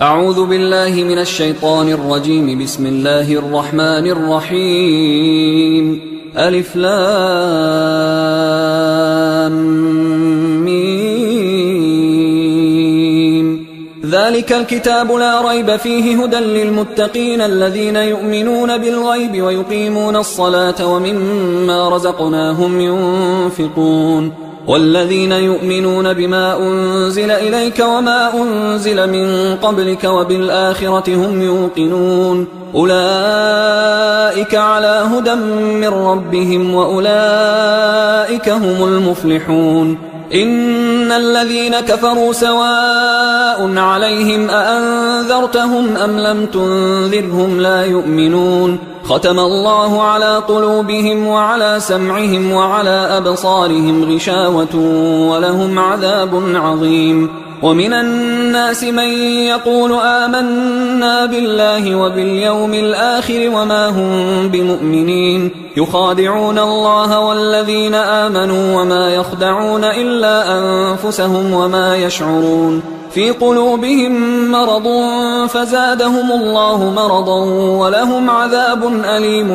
أعوذ بالله من الشيطان الرجيم. بسم الله الرحمن الرحيم. ألف لام ميم. ذلك الكتاب لا ريب فيه هدى للمتقين الذين يؤمنون بالغيب ويقيمون الصلاة ومما رزقناهم ينفقون والذين يؤمنون بما أنزل إليك وما أنزل من قبلك وبالآخرة هم يوقنون أولئك على هدى من ربهم وأولئك هم المفلحون. إن الذين كفروا سواء عليهم أأنذرتهم أم لم تنذرهم لا يؤمنون. ختم الله على قلوبهم وعلى سمعهم وعلى أبصارهم غشاوة ولهم عذاب عظيم. ومن الناس من يقول آمنا بالله وباليوم الآخر وما هم بمؤمنين يخادعون الله والذين آمنوا وما يخدعون إلا أنفسهم وما يشعرون. في قلوبهم مرض فزادهم الله مرضا ولهم عذاب أليم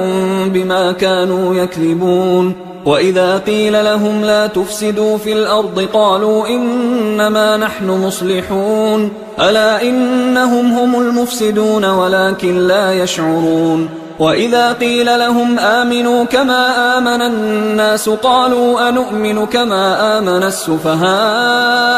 بما كانوا يكذبون. وإذا قيل لهم لا تفسدوا في الأرض قالوا إنما نحن مصلحون ألا إنهم هم المفسدون ولكن لا يشعرون. وإذا قيل لهم آمنوا كما آمن الناس قالوا أنؤمن كما آمن السفهاء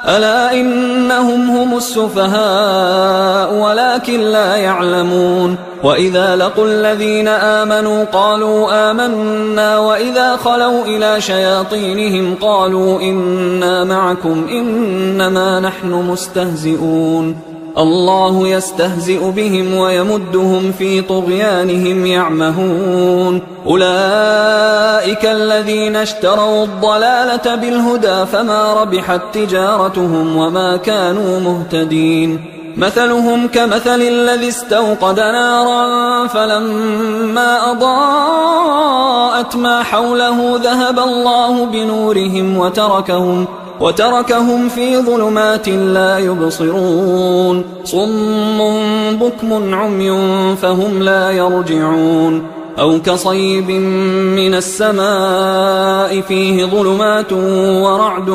ألا إنهم هم السفهاء ولكن لا يعلمون. وإذا لقوا الذين آمنوا قالوا آمنا وإذا خلوا إلى شياطينهم قالوا إنا معكم إنما نحن مستهزئون. الله يستهزئ بهم ويمدهم في طغيانهم يعمهون. أولئك الذين اشتروا الضلالة بالهدى فما ربحت تجارتهم وما كانوا مهتدين. مثلهم كمثل الذي استوقد نارا فلما أضاءت ما حوله ذهب الله بنورهم وتركهم في ظلمات لا يبصرون. صم بكم عمي فهم لا يرجعون. أو كصيب من السماء فيه ظلمات ورعد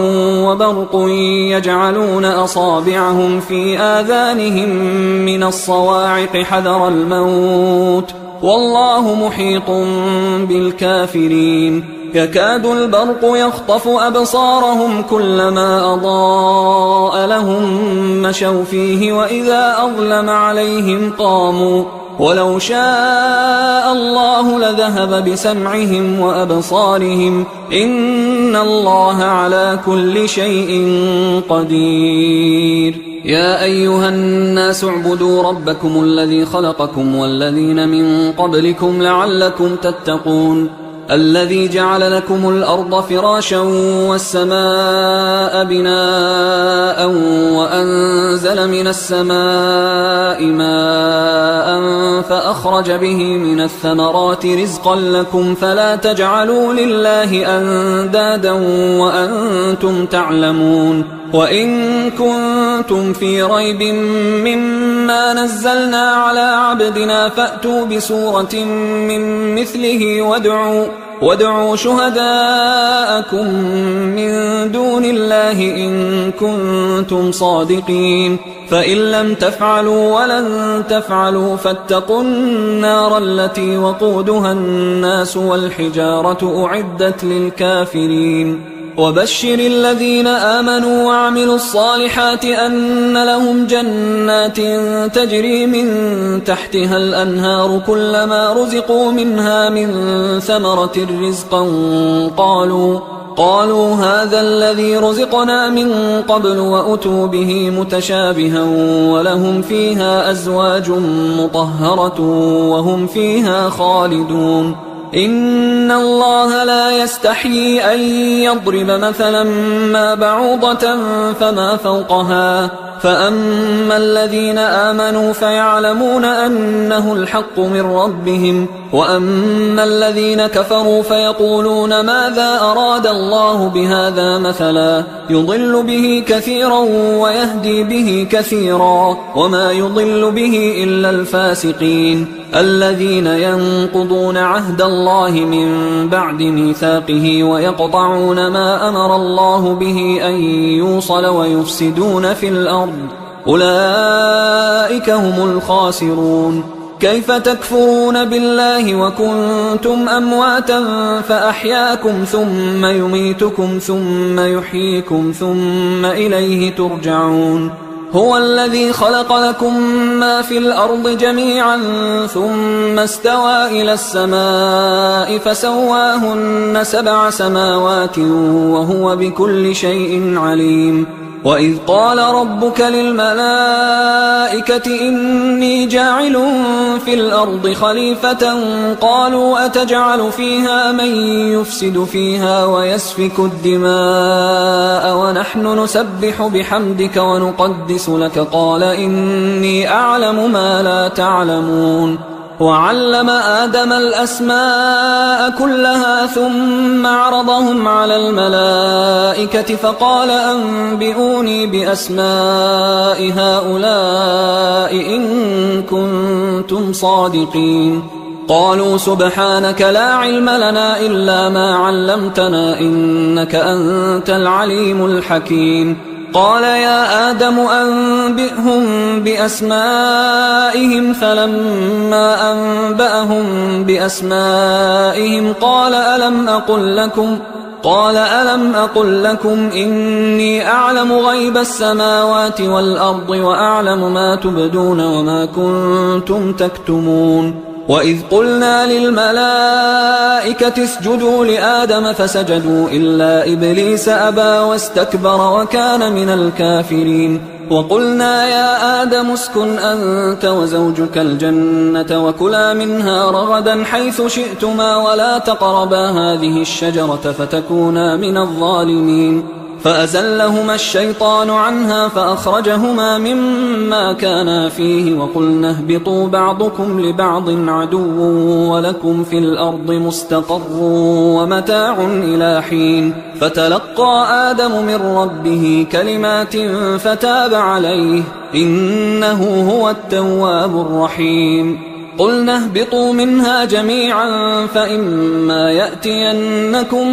وبرق يجعلون أصابعهم في آذانهم من الصواعق حذر الموت والله محيط بالكافرين. يكاد البرق يخطف أبصارهم كلما أضاء لهم مشوا فيه وإذا أظلم عليهم قاموا ولو شاء الله لذهب بسمعهم وأبصارهم إن الله على كل شيء قدير. يا أيها الناس اعبدوا ربكم الذي خلقكم والذين من قبلكم لعلكم تتقون. الذي جعل لكم الأرض فراشا والسماء بناء وأنزل من السماء ماء فأخرج به من الثمرات رزقا لكم فلا تجعلوا لله أندادا وأنتم تعلمون. وإن كنتم في ريب مما نزلنا على عبدنا فأتوا بسورة من مثله وادعوا شهداءكم من دون الله إن كنتم صادقين. فإن لم تفعلوا ولن تفعلوا فاتقوا النار التي وقودها الناس والحجارة أعدت للكافرين. وبشر الذين آمنوا وعملوا الصالحات أن لهم جنات تجري من تحتها الأنهار كلما رزقوا منها من ثمرة رزقا قالوا هذا الذي رزقنا من قبل وأتوا به متشابها ولهم فيها أزواج مطهرة وهم فيها خالدون. إن الله لا يستحيي أن يضرب مثلا ما بعوضة فما فوقها فأما الذين آمنوا فيعلمون أنه الحق من ربهم، وأما الذين كفروا فيقولون ماذا أراد الله بهذا مثلا يضل به كثيرا ويهدي به كثيرا، وما يضل به إلا الفاسقين الذين ينقضون عهد الله من بعد ميثاقه ويقطعون ما أمر الله به أن يوصل ويفسدون في الأرض، أولئك هم الخاسرون. كيف تكفرون بالله وكنتم أمواتا فأحياكم ثم يميتكم ثم يحييكم ثم إليه ترجعون. هو الذي خلق لكم ما في الأرض جميعا ثم استوى إلى السماء فسواهن 7 سماوات وهو بكل شيء عليم. وإذ قال ربك للملائكة إني جاعل في الأرض خليفة قالوا أتجعل فيها من يفسد فيها ويسفك الدماء ونحن نسبح بحمدك ونقدس لك قال إني أعلم ما لا تعلمون. وعلم آدم الأسماء كلها ثم عرضهم على الملائكة فقال أنبئوني بأسماء هؤلاء إن كنتم صادقين. قالوا سبحانك لا علم لنا إلا ما علمتنا إنك أنت العليم الحكيم. قال يا آدم أنبئهم بأسمائهم فلما أنبأهم بأسمائهم قال ألم أقل لكم إني أعلم غيب السماوات والأرض وأعلم ما تبدون وما كنتم تكتمون. وإذ قلنا للملائكة اسجدوا لآدم فسجدوا إلا إبليس أبى واستكبر وكان من الكافرين. وقلنا يا آدم اسكن أنت وزوجك الجنة وكلا منها رغدا حيث شئتما ولا تقربا هذه الشجرة فتكونا من الظالمين. فأزلهما الشيطان عنها فأخرجهما مما كانا فيه وقلنا اهبطوا بعضكم لبعض عدو ولكم في الأرض مستقر ومتاع إلى حين. فتلقى آدم من ربه كلمات فتاب عليه إنه هو التواب الرحيم. قلنا اهبطوا منها جميعا فإما يأتينكم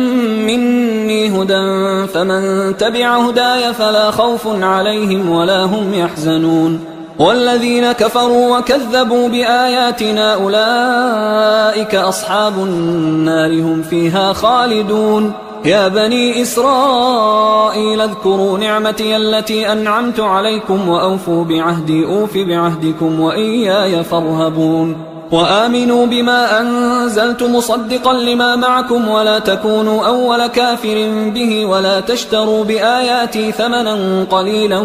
مني هدى فمن تبع هداي فلا خوف عليهم ولا هم يحزنون. والذين كفروا وكذبوا بآياتنا أولئك أصحاب النار هم فيها خالدون. يا بني إسرائيل اذكروا نعمتي التي أنعمت عليكم وأوفوا بعهدي أوف بعهدكم وإياي فارهبون. وآمنوا بما أنزلت مصدقا لما معكم ولا تكونوا أول كافر به ولا تشتروا بآياتي ثمنا قليلا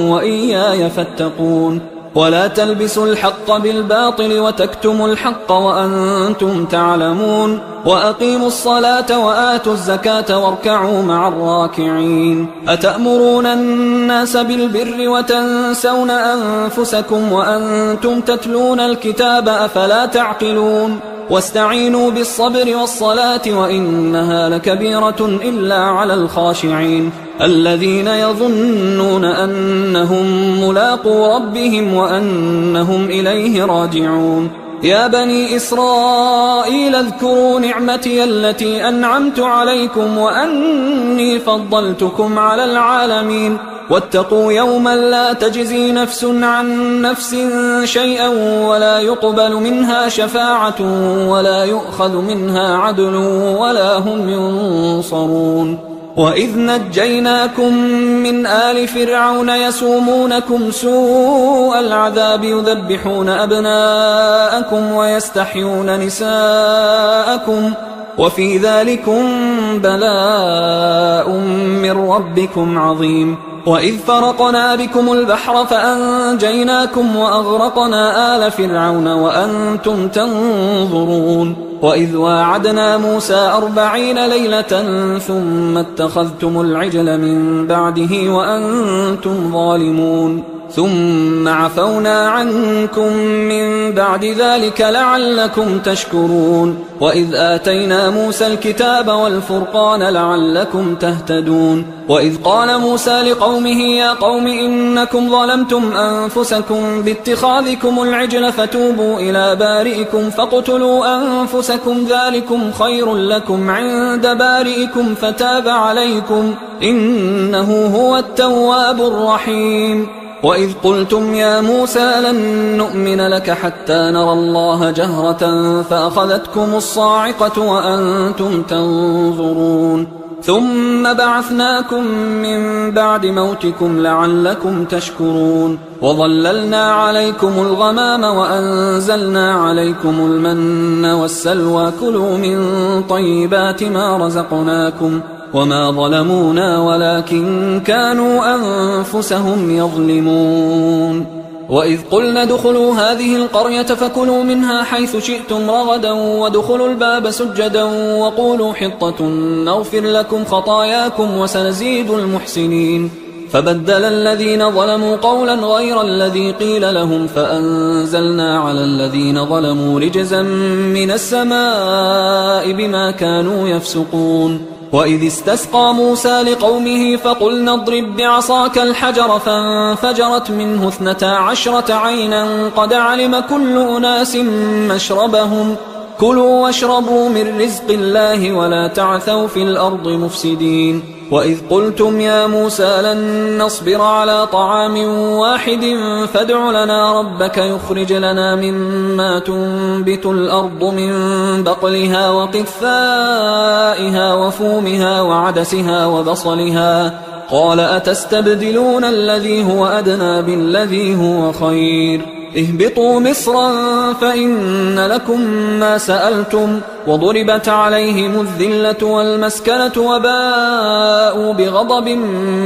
وإياي فاتقون. ولا تلبسوا الحق بالباطل وتكتموا الحق وأنتم تعلمون. وأقيموا الصلاة وآتوا الزكاة واركعوا مع الراكعين. أتأمرون الناس بالبر وتنسون أنفسكم وأنتم تتلون الكتاب أفلا تعقلون. واستعينوا بالصبر والصلاة وإنها لكبيرة إلا على الخاشعين الذين يظنون أنهم ملاقو ربهم وأنهم إليه راجعون. يا بني إسرائيل اذكروا نعمتي التي أنعمت عليكم وأني فضلتكم على العالمين. واتقوا يوما لا تجزي نفس عن نفس شيئا ولا يقبل منها شفاعة ولا يؤخذ منها عدل ولا هم ينصرون. وإذ نجيناكم من آل فرعون يسومونكم سوء العذاب يذبحون أبناءكم ويستحيون نساءكم وفي ذلكم بلاء من ربكم عظيم. وإذ فرقنا بكم البحر فأنجيناكم وأغرقنا آل فرعون وأنتم تنظرون. وإذ واعدنا موسى 40 ليلة ثم اتخذتم العجل من بعده وأنتم ظالمون. ثم عفونا عنكم من بعد ذلك لعلكم تشكرون وإذ آتينا موسى الكتاب والفرقان لعلكم تهتدون وإذ قال موسى لقومه يا قوم إنكم ظلمتم أنفسكم باتخاذكم العجل فتوبوا إلى بارئكم فاقتلوا أنفسكم ذلكم خير لكم عند بارئكم فتاب عليكم إنه هو التواب الرحيم وإذ قلتم يا موسى لن نؤمن لك حتى نرى الله جهرة فأخذتكم الصاعقة وأنتم تنظرون ثم بعثناكم من بعد موتكم لعلكم تشكرون وظللنا عليكم الغمام وأنزلنا عليكم المن والسلوى كلوا من طيبات ما رزقناكم وما ظلمونا ولكن كانوا أنفسهم يظلمون وإذ قلنا ادخلوا هذه القرية فكلوا منها حيث شئتم رغدا وادخلوا الباب سجدا وقولوا حطة نغفر لكم خطاياكم وسنزيد المحسنين فبدل الذين ظلموا قولا غير الذي قيل لهم فأنزلنا على الذين ظلموا رجزا من السماء بما كانوا يفسقون وإذ استسقى موسى لقومه فقلنا اضرب بعصاك الحجر فانفجرت منه 12 عينا قد علم كل أناس مشربهم كلوا واشربوا من رزق الله ولا تعثوا في الأرض مفسدين وإذ قلتم يا موسى لن نصبر على طعام واحد فادع لنا ربك يخرج لنا مما تنبت الأرض من بقلها وقثائها وفومها وعدسها وبصلها قال أتستبدلون الذي هو أدنى بالذي هو خير اهبطوا مصرا فإن لكم ما سألتم وضربت عليهم الذلة والمسكنة وباءوا بغضب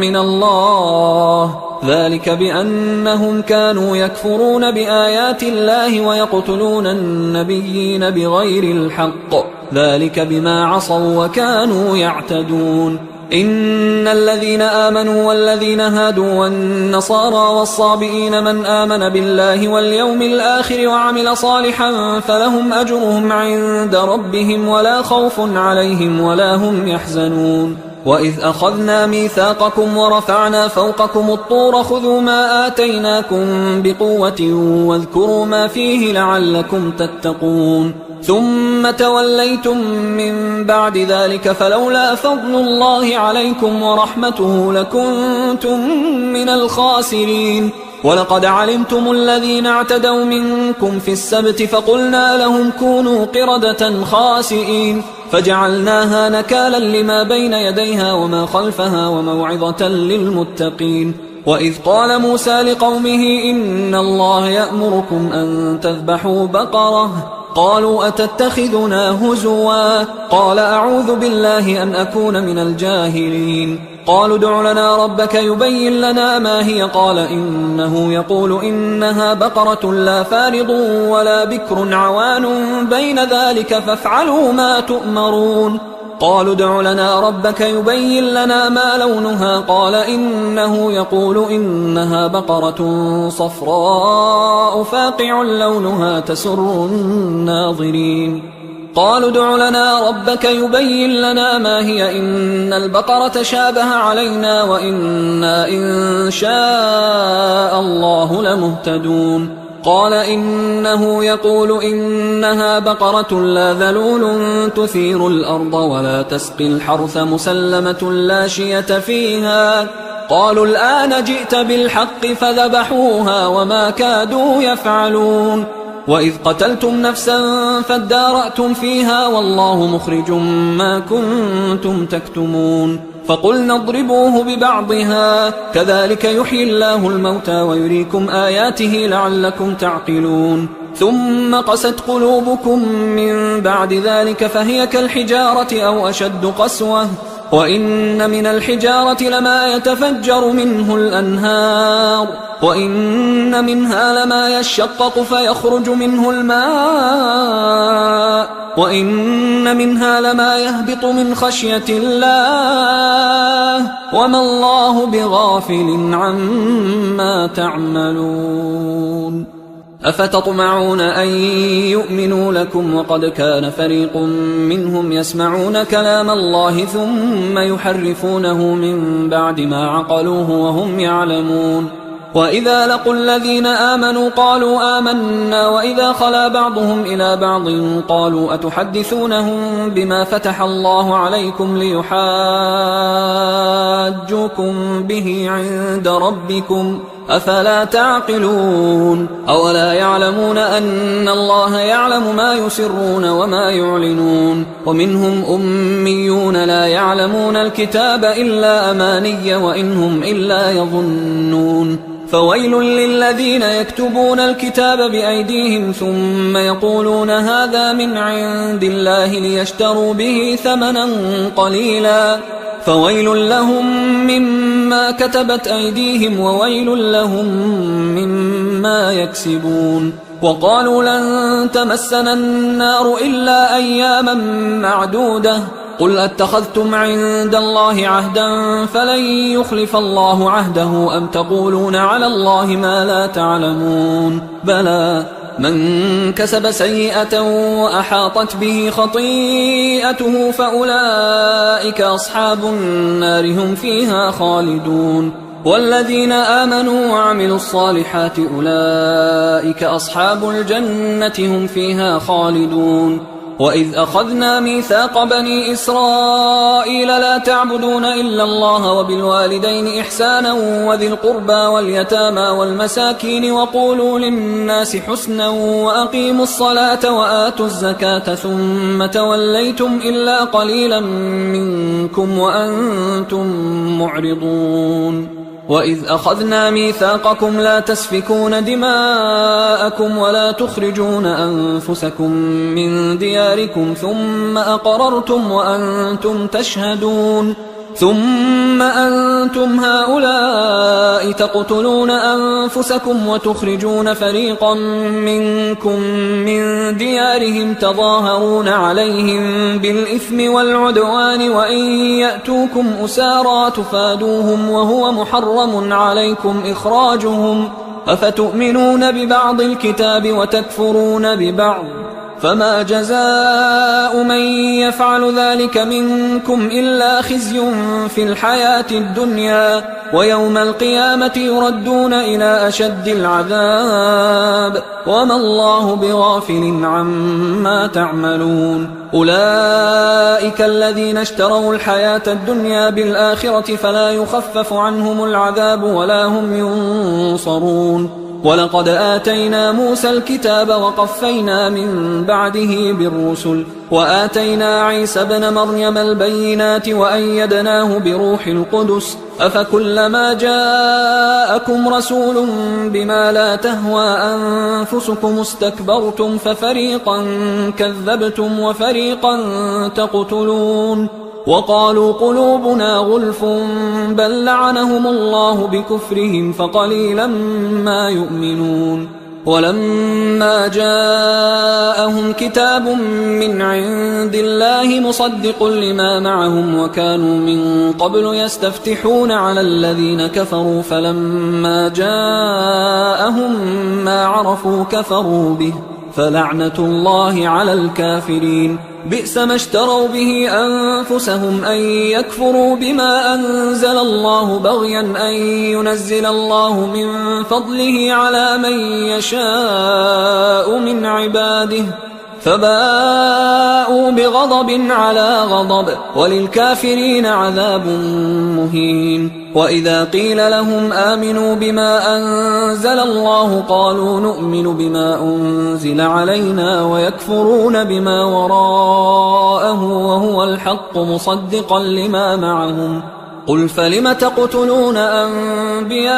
من الله ذلك بأنهم كانوا يكفرون بآيات الله ويقتلون النبيين بغير الحق ذلك بما عصوا وكانوا يعتدون إن الذين آمنوا والذين هادوا والنصارى والصابئين من آمن بالله واليوم الآخر وعمل صالحا فلهم أجرهم عند ربهم ولا خوف عليهم ولا هم يحزنون وإذ أخذنا ميثاقكم ورفعنا فوقكم الطور خذوا ما آتيناكم بقوة واذكروا ما فيه لعلكم تتقون ثم توليتم من بعد ذلك فلولا فضل الله عليكم ورحمته لكنتم من الخاسرين ولقد علمتم الذين اعتدوا منكم في السبت فقلنا لهم كونوا قردة خاسئين فجعلناها نكالا لما بين يديها وما خلفها وموعظة للمتقين وإذ قال موسى لقومه إن الله يأمركم أن تذبحوا بقرة قالوا أتتخذنا هزوا قال أعوذ بالله أن أكون من الجاهلين قالوا ادع لنا ربك يبين لنا ما هي قال إنه يقول إنها بقرة لا فارض ولا بكر عوان بين ذلك فافعلوا ما تؤمرون قالوا ادع لنا ربك يبين لنا ما لونها قال إنه يقول إنها بقرة صفراء فاقع لونها تسر الناظرين قالوا ادع لنا ربك يبين لنا ما هي إن البقرة شابه علينا وإنا إن شاء الله لمهتدون قال إنه يقول إنها بقرة لا ذلول تثير الأرض ولا تسقي الحرث مسلمة لا شية فيها قالوا الآن جئت بالحق فذبحوها وما كادوا يفعلون وإذ قتلتم نفسا فادارأتم فيها والله مخرج ما كنتم تكتمون فقلنا اضربوه ببعضها كذلك يحيي الله الموتى ويريكم آياته لعلكم تعقلون ثم قست قلوبكم من بعد ذلك فهي كالحجارة أو أشد قسوة وإن من الحجارة لما يتفجر منه الأنهار وإن منها لما يشقق فيخرج منه الماء وإن منها لما يهبط من خشية الله وما الله بغافل عما تعملون. أفتطمعون أن يؤمنوا لكم وقد كان فريق منهم يسمعون كلام الله ثم يحرفونه من بعد ما عقلوه وهم يعلمون. وإذا لقوا الذين آمنوا قالوا آمنا وإذا خلا بعضهم إلى بعض قالوا أتحدثونهم بما فتح الله عليكم ليحاجوكم به عند ربكم أفلا تعقلون. أولا يعلمون أن الله يعلم ما يسرون وما يعلنون. ومنهم أميون لا يعلمون الكتاب إلا أماني وإنهم إلا يظنون. فويل للذين يكتبون الكتاب بأيديهم ثم يقولون هذا من عند الله ليشتروا به ثمنا قليلا فويل لهم مما كتبت أيديهم وويل لهم مما يكسبون. وقالوا لن تمسنا النار إلا أياما معدودة قل أتخذتم عند الله عهدا فلن يخلف الله عهده أم تقولون على الله ما لا تعلمون. بلى من كسب سيئة وأحاطت به خطيئته فأولئك أصحاب النار هم فيها خالدون. والذين آمنوا وعملوا الصالحات أولئك أصحاب الجنة هم فيها خالدون. وإذ أخذنا ميثاق بني إسرائيل لا تعبدون إلا الله وبالوالدين إحسانا وذي القربى واليتامى والمساكين وقولوا للناس حسنا وأقيموا الصلاة وآتوا الزكاة ثم توليتم إلا قليلا منكم وأنتم معرضون. وإذ أخذنا ميثاقكم لا تسفكون دماءكم ولا تخرجون أنفسكم من دياركم ثم أقررتم وأنتم تشهدون ثم أنتم هؤلاء تقتلون أنفسكم وتخرجون فريقا منكم من ديارهم تظاهرون عليهم بالإثم والعدوان وإن يأتوكم أسارى تفادوهم وهو محرم عليكم إخراجهم أفتؤمنون ببعض الكتاب وتكفرون ببعض فما جزاء من يفعل ذلك منكم إلا خزي في الحياة الدنيا ويوم القيامة يردون إلى أشد العذاب وما الله بغافل عما تعملون. أولئك الذين اشتروا الحياة الدنيا بالآخرة فلا يخفف عنهم العذاب ولا هم ينصرون. ولقد آتينا موسى الكتاب وقفينا من بعده بالرسل وآتينا عيسى ابن مريم البينات وأيدناه بروح القدس أفكلما جاءكم رسول بما لا تهوى أنفسكم استكبرتم ففريقا كذبتم وفريقا تقتلون. وقالوا قلوبنا غلف بل لعنهم الله بكفرهم فقليلا ما يؤمنون. ولما جاءهم كتاب من عند الله مصدق لما معهم وكانوا من قبل يستفتحون على الذين كفروا فلما جاءهم ما عرفوا كفروا به فلعنة الله على الكافرين. بئس ما اشتروا به أنفسهم أن يكفروا بما أنزل الله بغيا أن ينزل الله من فضله على من يشاء من عباده فباءوا بغضب على غضب وللكافرين عذاب مهين. وإذا قيل لهم آمنوا بما أنزل الله قالوا نؤمن بما أنزل علينا ويكفرون بما وراءه وهو الحق مصدقا لما معهم قل فلم تقتلون أنبياء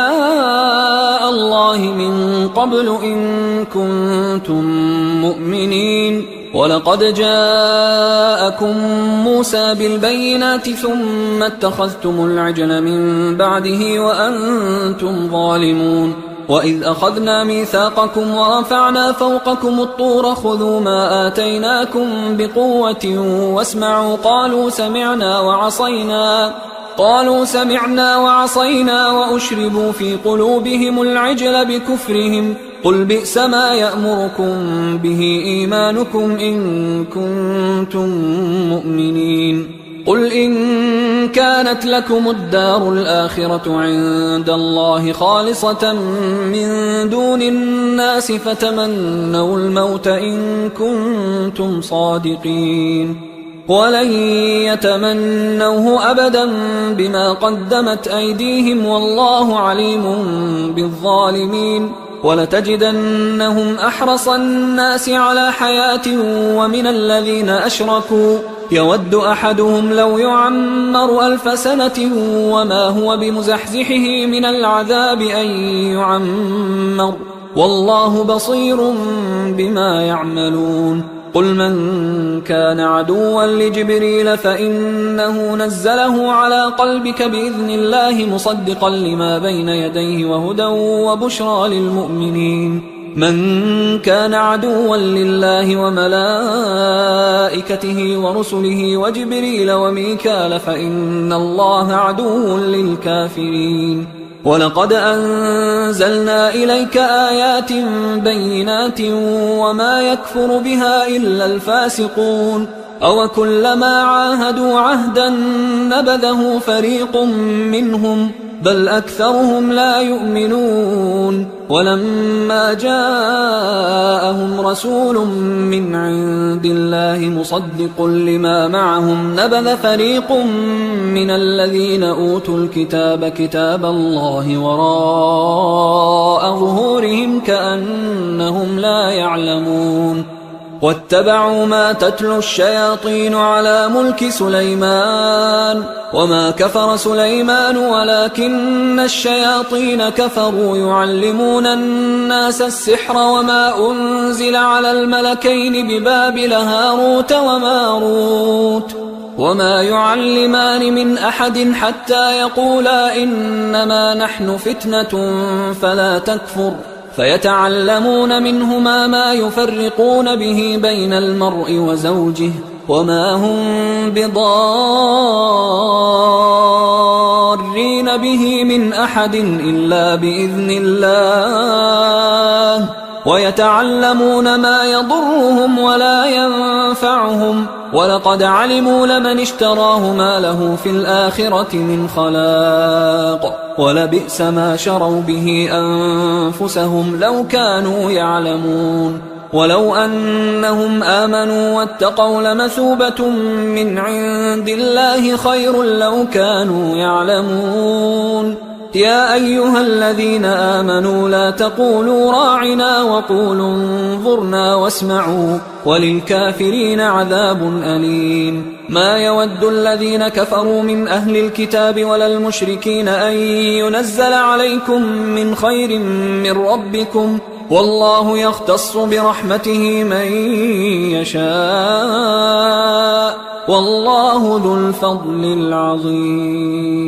الله من قبل إن كنتم مؤمنين. ولقد جاءكم موسى بالبينات ثم اتخذتم العجل من بعده وأنتم ظالمون. وإذ أخذنا ميثاقكم ورفعنا فوقكم الطور خذوا ما آتيناكم بقوة واسمعوا قالوا سمعنا وعصينا وأشربوا في قلوبهم العجل بكفرهم قل بئس ما يأمركم به إيمانكم إن كنتم مؤمنين قل إن كانت لكم الدار الآخرة عند الله خالصة من دون الناس فتمنوا الموت إن كنتم صادقين ولن يتمنوه أبدا بما قدمت أيديهم والله عليم بالظالمين ولتجدنهم أحرص الناس على حياة ومن الذين أشركوا يود أحدهم لو يعمر 1000 سنة وما هو بمزحزحه من العذاب أن يعمر والله بصير بما يعملون قل من كان عدوا لجبريل فإنه نزله على قلبك بإذن الله مصدقا لما بين يديه وهدى وبشرى للمؤمنين من كان عدوا لله وملائكته ورسله وجبريل وميكال فإن الله عدو للكافرين ولقد أنزلنا إليك آيات بينات وما يكفر بها إلا الفاسقون أوكلما عاهدوا عهدا نبذه فريق منهم بل أكثرهم لا يؤمنون ولما جاءهم رسول من عند الله مصدق لما معهم نبذ فريق من الذين أوتوا الكتاب كتاب الله وراء ظهورهم كأنهم لا يعلمون واتبعوا ما تتلو الشياطين على ملك سليمان وما كفر سليمان ولكن الشياطين كفروا يعلمون الناس السحر وما أنزل على الملكين ببابل هاروت وماروت وما يعلمان من أحد حتى يقولا إنما نحن فتنة فلا تكفر فيتعلمون منهما ما يفرقون به بين المرء وزوجه وما هم بضارين به من أحد إلا بإذن الله ويتعلمون ما يضرهم ولا ينفعهم ولقد علموا لمن اشتراه ما له في الآخرة من خلاق ولبئس ما شروا به أنفسهم لو كانوا يعلمون ولو أنهم آمنوا واتقوا لمثوبة من عند الله خير لو كانوا يعلمون يا أيها الذين آمنوا لا تقولوا راعنا وقولوا انظرنا واسمعوا وللكافرين عذاب أليم ما يود الذين كفروا من أهل الكتاب ولا المشركين أن ينزل عليكم من خير من ربكم والله يختص برحمته من يشاء والله ذو الفضل العظيم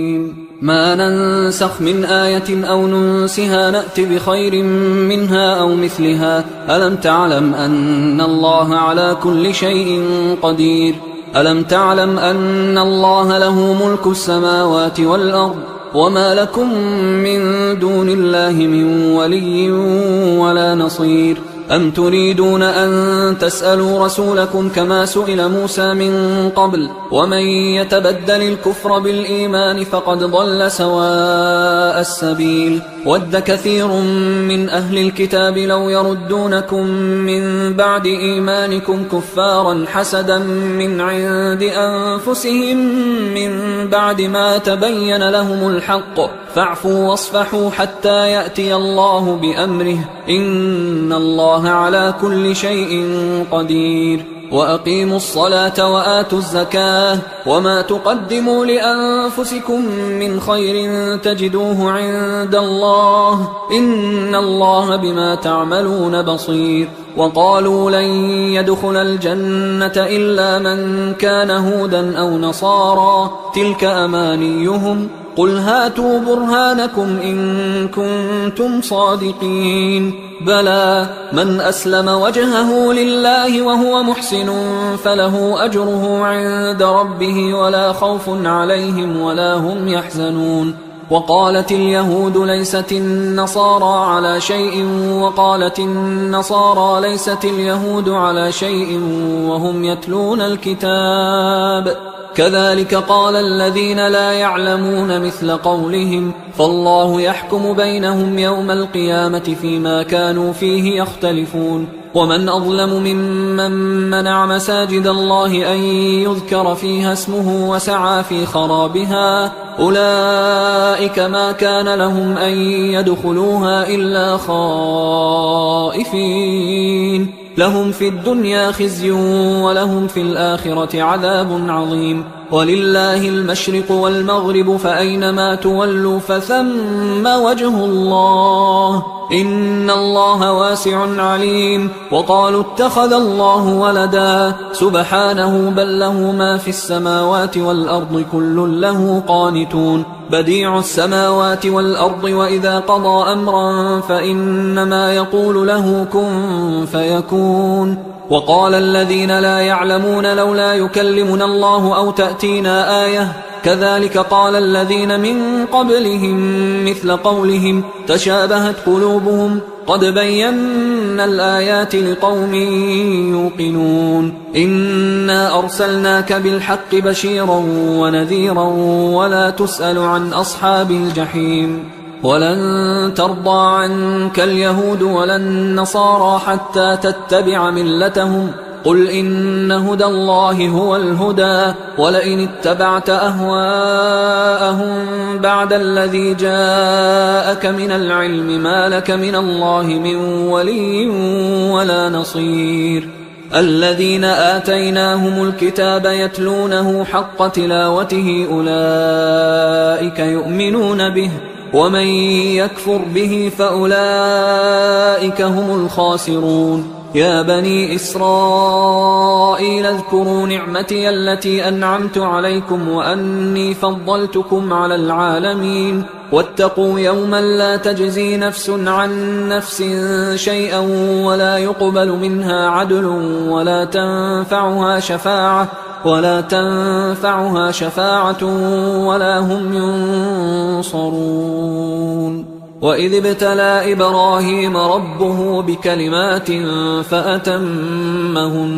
ما ننسخ من آية أو ننسها نأت بخير منها أو مثلها ألم تعلم أن الله على كل شيء قدير ألم تعلم أن الله له ملك السماوات والأرض وما لكم من دون الله من ولي ولا نصير أم تريدون أن تسألوا رسولكم كما سئل موسى من قبل ومن يتبدل الكفر بالإيمان فقد ضل سواء السبيل ود كثير من أهل الكتاب لو يردونكم من بعد إيمانكم كفارا حسدا من عند أنفسهم من بعد ما تبين لهم الحق فاعفوا واصفحوا حتى يأتي الله بأمره إن الله على كل شيء قدير وأقيموا الصلاة وآتوا الزكاة وما تقدموا لأنفسكم من خير تجدوه عند الله إن الله بما تعملون بصير وقالوا لن يدخل الجنة إلا من كان هودا أو نصارى تلك أمانيهم قل هاتوا برهانكم إن كنتم صادقين بلى من أسلم وجهه لله وهو محسن فله أجره عند ربه ولا خوف عليهم ولا هم يحزنون وقالت اليهود ليست النصارى على شيء وقالت النصارى ليست اليهود على شيء وهم يتلون الكتاب كذلك قال الذين لا يعلمون مثل قولهم فالله يحكم بينهم يوم القيامة فيما كانوا فيه يختلفون ومن أظلم ممن منع مساجد الله أن يذكر فيها اسمه وسعى في خرابها أولئك ما كان لهم أن يدخلوها إلا خائفين لهم في الدنيا خزي ولهم في الآخرة عذاب عظيم ولله المشرق والمغرب فأينما تولوا فثم وجه الله إن الله واسع عليم وقالوا اتخذ الله ولدا سبحانه بل له ما في السماوات والأرض كل له قانتون بديع السماوات والأرض وإذا قضى أمرا فإنما يقول له كن فيكون وقال الذين لا يعلمون لولا يكلمنا الله أو تأتينا آية كذلك قال الذين من قبلهم مثل قولهم تشابهت قلوبهم قد بينا الآيات لقوم يوقنون إنا أرسلناك بالحق بشيرا ونذيرا ولا تسأل عن أصحاب الجحيم ولن ترضى عنك اليهود ولا النصارى حتى تتبع ملتهم قل إن هدى الله هو الهدى ولئن اتبعت أهواءهم بعد الذي جاءك من العلم ما لك من الله من ولي ولا نصير الذين آتيناهم الكتاب يتلونه حق تلاوته أولئك يؤمنون به ومن يكفر به فأولئك هم الخاسرون يا بني إسرائيل اذكروا نعمتي التي أنعمت عليكم وأني فضلتكم على العالمين واتقوا يوما لا تجزي نفس عن نفس شيئا ولا يقبل منها عدل ولا تنفعها شفاعة ولا هم ينصرون وإذ ابتلى إبراهيم ربه بكلمات فأتمهن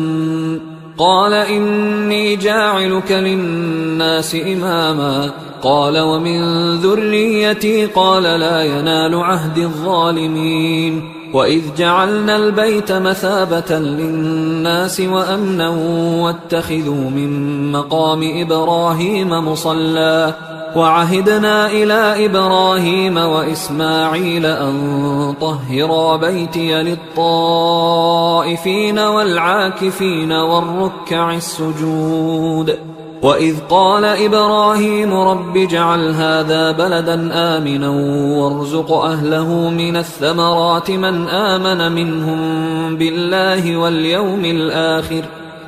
قال إني جاعلك للناس إماما قال ومن ذريتي قال لا ينال عهد الظالمين وإذ جعلنا البيت مثابة للناس وأمنا واتخذوا من مقام إبراهيم مصلى وعهدنا إلى إبراهيم وإسماعيل أن طهرا بيتي للطائفين والعاكفين والركع السجود وإذ قال إبراهيم رب اجعل هذا بلدا آمنا وارزق أهله من الثمرات من آمن منهم بالله واليوم الآخر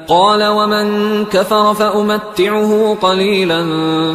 قال ومن كفر فأمتعه قليلا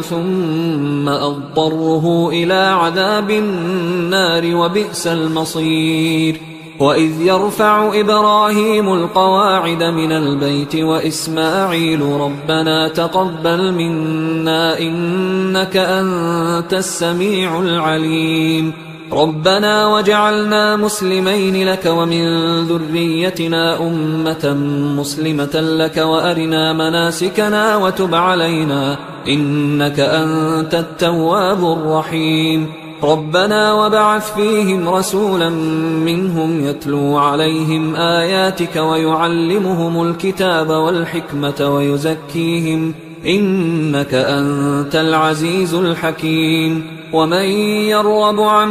ثم أضطره إلى عذاب النار وبئس المصير وإذ يرفع إبراهيم القواعد من البيت وإسماعيل ربنا تقبل منا إنك أنت السميع العليم ربنا وجعلنا مسلمين لك ومن ذريتنا أمة مسلمة لك وأرنا مناسكنا وتب علينا إنك أنت التواب الرحيم ربنا وبعث فيهم رسولا منهم يتلو عليهم آياتك ويعلمهم الكتاب والحكمة ويزكيهم إنك أنت العزيز الحكيم ومن يرغب عن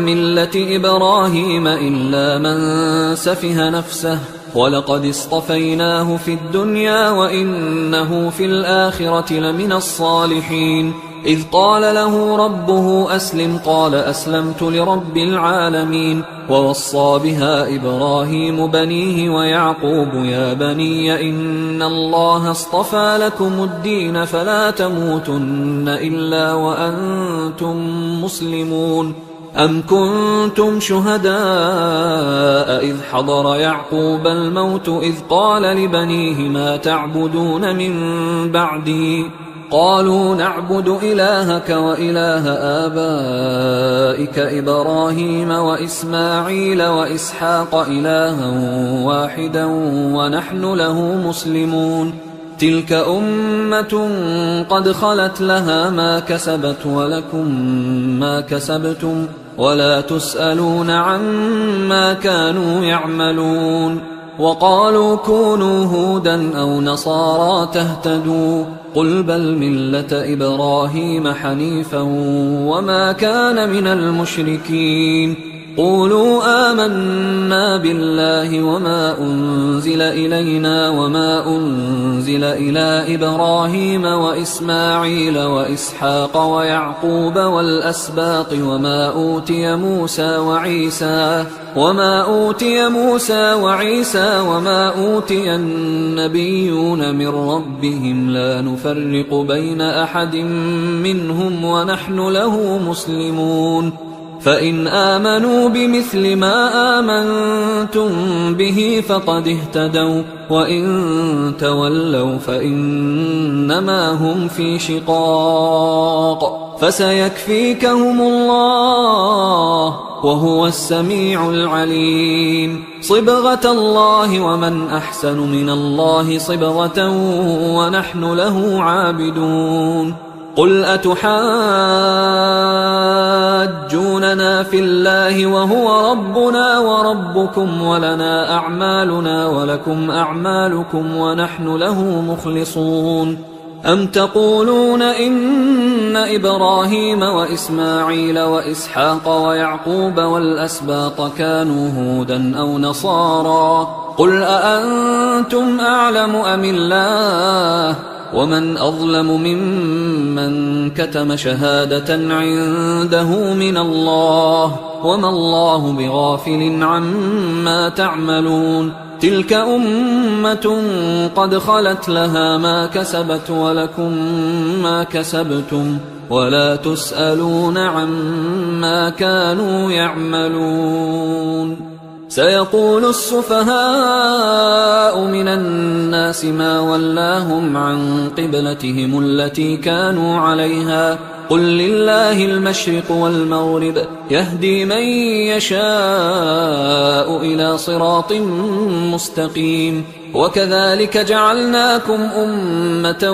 ملة إبراهيم إلا من سفه نفسه ولقد اصطفيناه في الدنيا وإنه في الآخرة لمن الصالحين إذ قال له ربه أسلم قال أسلمت لرب العالمين. ووصى بها إبراهيم بنيه ويعقوب يا بني إن الله اصطفى لكم الدين فلا تموتن إلا وأنتم مسلمون. أم كنتم شهداء إذ حضر يعقوب الموت إذ قال لبنيه ما تعبدون من بعدي قالوا نعبد إلهك وإله آبائك إبراهيم وإسماعيل وإسحاق إلها واحدا ونحن له مسلمون. تلك أمة قد خلت لها ما كسبت ولكم ما كسبتم ولا تسألون عما كانوا يعملون. وقالوا كونوا هودا أو نصارى تهتدوا قل بل ملة إبراهيم حنيفا وما كان من المشركين. قولوا آمنا بالله وما أنزل إلينا وما أنزل إلى إبراهيم وإسماعيل وإسحاق ويعقوب والأسباط وما أوتي موسى وعيسى وما أوتي النبيون من ربهم لا نفرق بين أحد منهم ونحن له مسلمون. فإن آمنوا بمثل ما آمنتم به فقد اهتدوا وإن تولوا فإنما هم في شقاق فسيكفيكهم الله وهو السميع العليم. صبغة الله ومن أحسن من الله صبغة ونحن له عابدون. قل أتحاجوننا في الله وهو ربنا وربكم ولنا أعمالنا ولكم أعمالكم ونحن له مخلصون. أم تقولون إن إبراهيم وإسماعيل وإسحاق ويعقوب والأسباط كانوا هودا أو نصارى قل أأنتم أعلم أم الله ومن أظلم ممن كتم شهادة عنده من الله وما الله بغافل عما تعملون. تلك أمة قد خلت لها ما كسبت ولكم ما كسبتم ولا تسألون عما كانوا يعملون. سيقول السفهاء من الناس ما ولاهم عن قبلتهم التي كانوا عليها قل لله المشرق والمغرب يهدي من يشاء إلى صراط مستقيم. وكذلك جعلناكم أمة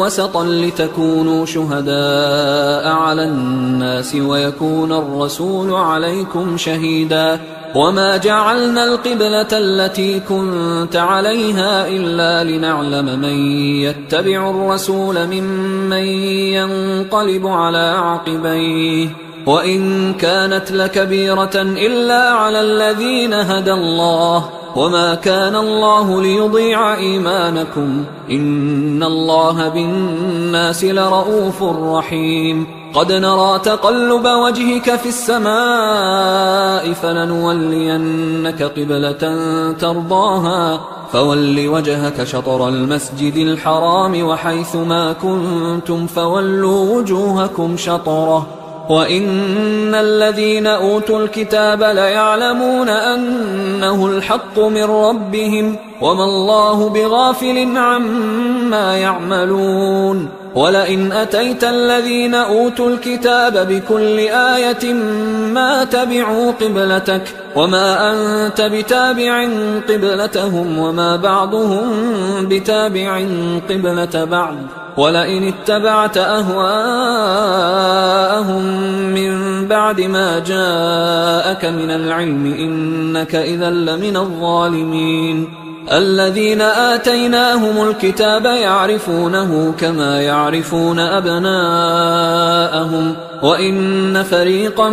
وسطا لتكونوا شهداء على الناس ويكون الرسول عليكم شهيدا. وما جعلنا القبلة التي كنت عليها إلا لنعلم من يتبع الرسول ممن ينقلب على عقبيه وإن كانت لكبيرة إلا على الذين هدى الله وما كان الله ليضيع إيمانكم إن الله بالناس لرؤوف رحيم. قد نرى تقلب وجهك في السماء فلنولينك قبلة ترضاها فول وجهك شطر المسجد الحرام وحيث ما كنتم فولوا وجوهكم شطره وإن الذين أوتوا الكتاب ليعلمون أنه الحق من ربهم وما الله بغافل عما يعملون. ولئن أتيت الذين أوتوا الكتاب بكل آية ما تبعوا قبلتك وما أنت بتابع قبلتهم وما بعضهم بتابع قبلة بعض ولئن اتبعت أهواءهم من بعد ما جاءك من العلم إنك إذا لمن الظالمين. الذين آتيناهم الكتاب يعرفونه كما يعرفون أبناءهم وإن فريقا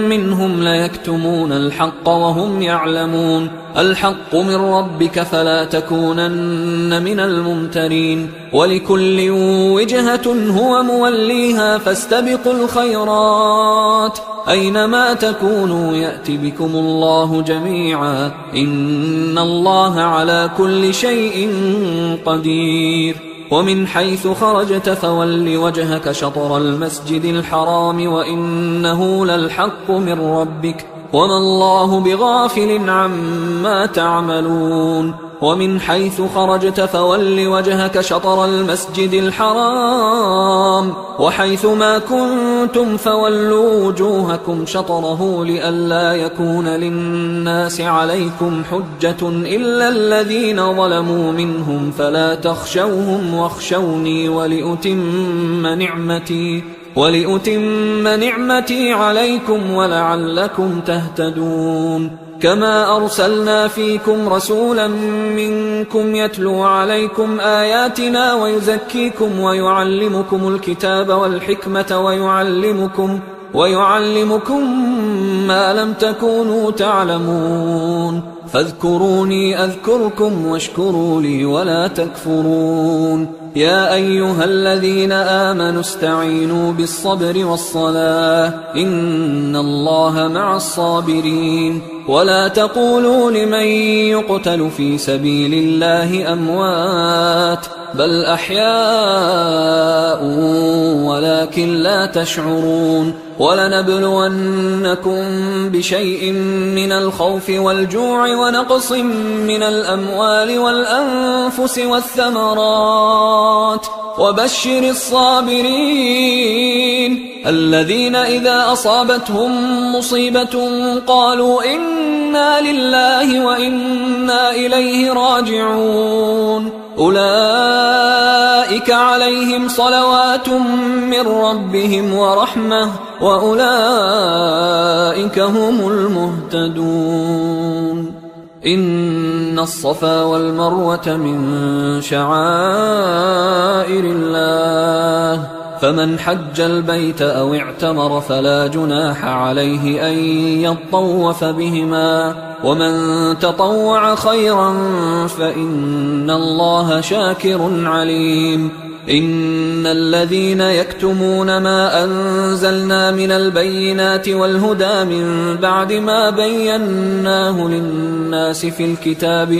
منهم ليكتمون الحق وهم يعلمون. الحق من ربك فلا تكونن من الممترين ولكل وجهة هو موليها فاستبقوا الخيرات أينما تكونوا يأت بكم الله جميعا إن الله على كل شيء قدير ومن حيث خرجت فول وجهك شطر المسجد الحرام وإنه للحق من ربك وما الله بغافل عما تعملون ومن حيث خرجت فول وجهك شطر المسجد الحرام وحيث ما كنتم فولوا وجوهكم شطره لئلا يكون للناس عليكم حجة إلا الذين ظلموا منهم فلا تخشوهم واخشوني ولأتم نعمتي عليكم ولعلكم تهتدون كما أرسلنا فيكم رسولا منكم يتلو عليكم آياتنا ويزكيكم ويعلمكم الكتاب والحكمة ويعلمكم ما لم تكونوا تعلمون فاذكروني أذكركم واشكروا لي ولا تكفرون يا أيها الذين آمنوا استعينوا بالصبر والصلاة إن الله مع الصابرين ولا تقولوا لمن يقتل في سبيل الله أموات بل أحياء ولكن لا تشعرون ولنبلونكم بشيء من الخوف والجوع ونقص من الأموال والأنفس والثمرات وبشر الصابرين الذين إذا أصابتهم مصيبة قالوا إنا لله وإنا إليه راجعون أولئك عليهم صلوات من ربهم ورحمة وأولئك هم المهتدون إن الصفا والمروة من شعائر الله فمن حج البيت أو اعتمر فلا جناح عليه أن يطوف بهما ومن تطوع خيرا فإن الله شاكر عليم إن الذين يكتمون ما أنزلنا من البينات والهدى من بعد ما بيناه للناس في الكتاب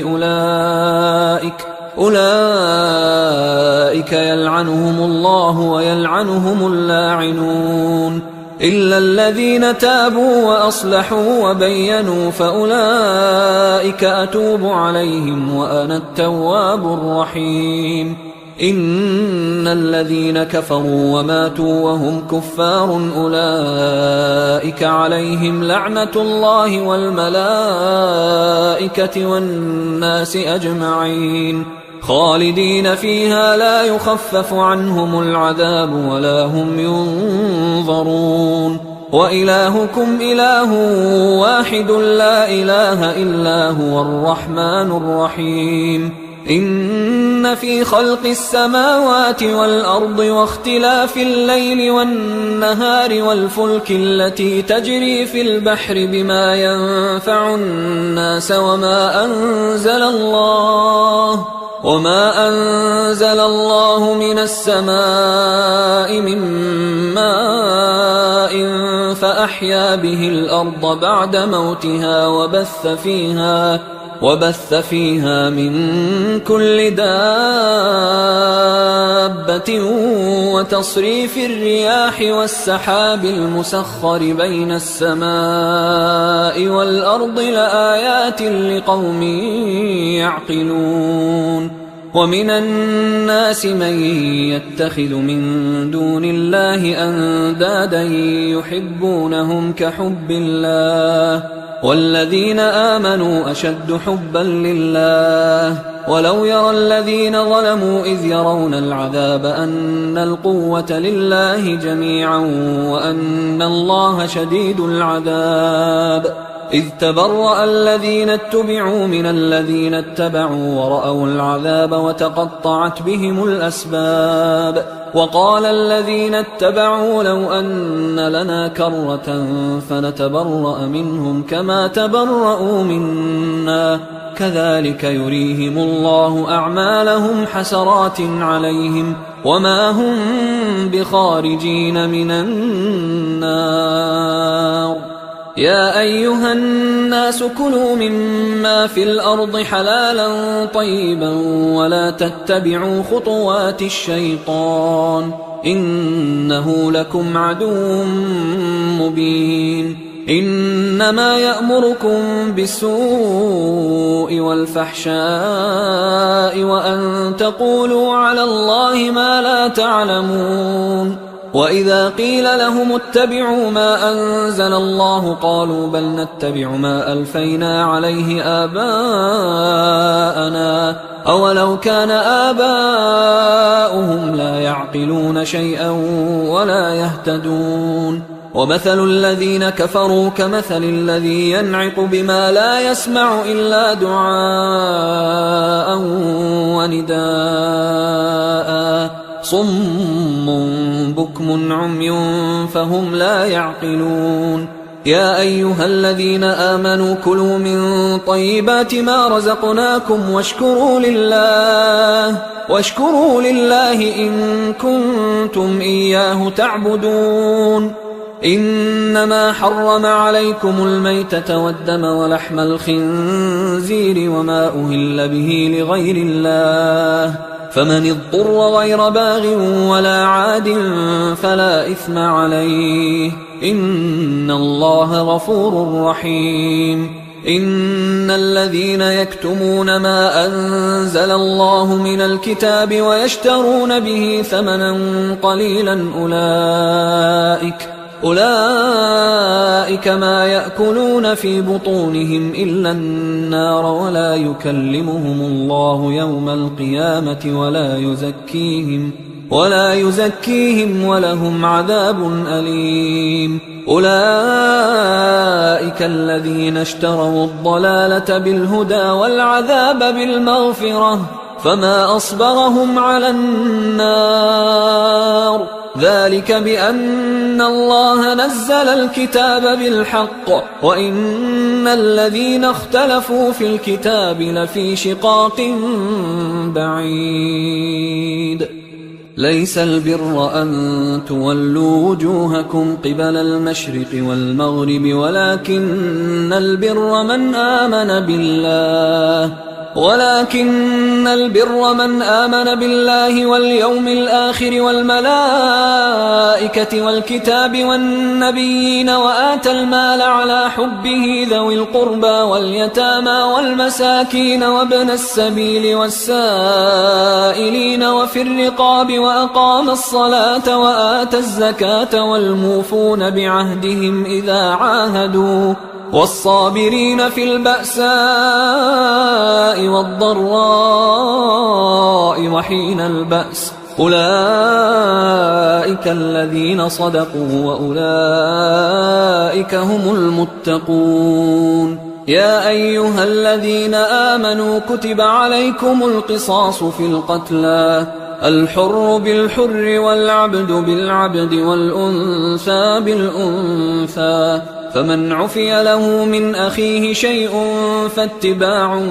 أولئك يلعنهم الله ويلعنهم اللاعنون إلا الذين تابوا وأصلحوا وبينوا فأولئك أتوب عليهم وأنا التواب الرحيم إن الذين كفروا وماتوا وهم كفار أولئك عليهم لعنة الله والملائكة والناس أجمعين خالدين فيها لا يخفف عنهم العذاب ولا هم ينظرون وإلهكم إله واحد لا إله إلا هو الرحمن الرحيم إن في خلق السماوات والأرض واختلاف الليل والنهار والفلك التي تجري في البحر بما ينفع الناس وما أنزل الله من السماء من ماء فأحيا به الأرض بعد موتها وبث فيها من كل دابة وتصريف الرياح والسحاب المسخر بين السماء والأرض لآيات لقوم يعقلون ومن الناس من يتخذ من دون الله أندادا يحبونهم كحب الله والذين آمنوا أشد حبا لله ولو يرى الذين ظلموا إذ يرون العذاب أن القوة لله جميعا وأن الله شديد العذاب إذ تبرأ الذين اتبعوا من الذين اتبعوا ورأوا العذاب وتقطعت بهم الأسباب وقال الذين اتبعوا لو أن لنا كرة فنتبرأ منهم كما تبرأوا منا كذلك يريهم الله أعمالهم حسرات عليهم وما هم بخارجين من النار يا أيها الناس كلوا مما في الأرض حلالا طيبا ولا تتبعوا خطوات الشيطان إنه لكم عدو مبين إنما يأمركم بالسوء والفحشاء وأن تقولوا على الله ما لا تعلمون وإذا قيل لهم اتبعوا ما أنزل الله قالوا بل نتبع ما ألفينا عليه آباءنا أولو كان آباؤهم لا يعقلون شيئا ولا يهتدون ومثل الذين كفروا كمثل الذي ينعق بما لا يسمع إلا دعاء ونداء صم بكم عمي فهم لا يعقلون يا أيها الذين آمنوا كلوا من طيبات ما رزقناكم واشكروا لله إن كنتم إياه تعبدون إنما حرم عليكم الميتة والدم ولحم الخنزير وما أهل به لغير الله فمن اضطر غير باغ ولا عاد فلا إثم عليه إن الله غفور رحيم إن الذين يكتمون ما أنزل الله من الكتاب ويشترون به ثمنا قليلا أولئك ما يأكلون في بطونهم إلا النار ولا يكلمهم الله يوم القيامة ولا يزكيهم ولهم عذاب أليم أولئك الذين اشتروا الضلالة بالهدى والعذاب بالمغفرة فما أصبرهم على النار ذلك بأن الله نزل الكتاب بالحق وإن الذين اختلفوا في الكتاب لفي شقاق بعيد ليس البر أن تولوا وجوهكم قبل المشرق والمغرب ولكن البر من آمن بالله واليوم الآخر والملائكة والكتاب والنبيين وآتى المال على حبه ذوي القربى واليتامى والمساكين وابن السبيل والسائلين وفي الرقاب وأقام الصلاة وآتى الزكاة والموفون بعهدهم إذا عاهدوا والصابرين في البأساء والضراء وحين البأس أولئك الذين صدقوا وأولئك هم المتقون يا أيها الذين آمنوا كتب عليكم القصاص في القتلى الحر بالحر والعبد بالعبد والأنثى بالأنثى فمن عفي له من أخيه شيء فاتباع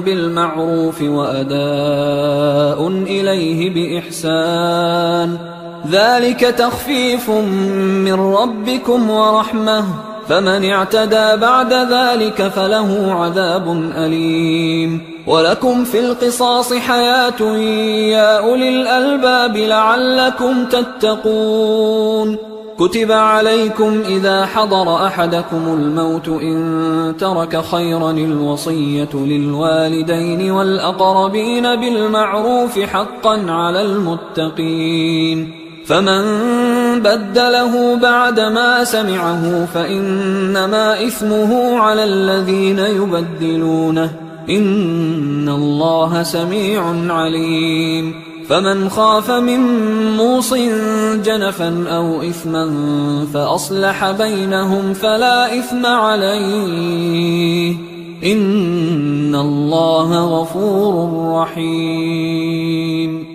بالمعروف وأداء إليه بإحسان ذلك تخفيف من ربكم ورحمة فمن اعتدى بعد ذلك فله عذاب أليم ولكم في القصاص حياة يا أولي الألباب لعلكم تتقون كتب عليكم إذا حضر أحدكم الموت إن ترك خيرا الوصية للوالدين والأقربين بالمعروف حقا على المتقين فمن بدله بعدما سمعه فإنما إثمه على الذين يبدلونه إن الله سميع عليم فمن خاف من موص جنفا أو إثما فأصلح بينهم فلا إثم عليه إن الله غفور رحيم.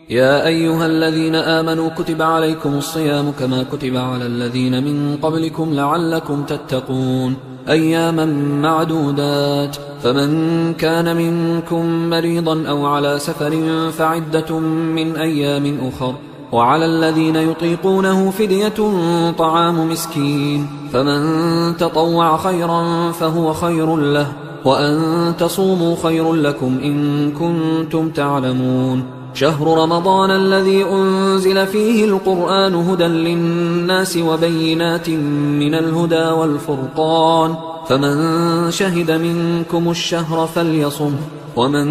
يا أيها الذين آمنوا كتب عليكم الصيام كما كتب على الذين من قبلكم لعلكم تتقون أياما معدودات، فمن كان منكم مريضا أو على سفر فعدة من أيام أخر، وعلى الذين يطيقونه فدية طعام مسكين، فمن تطوع خيرا فهو خير له، وأن تصوموا خير لكم إن كنتم تعلمون. شهر رمضان الذي أنزل فيه القرآن هدى للناس وبينات من الهدى والفرقان، فمن شهد منكم الشهر فليصمه، ومن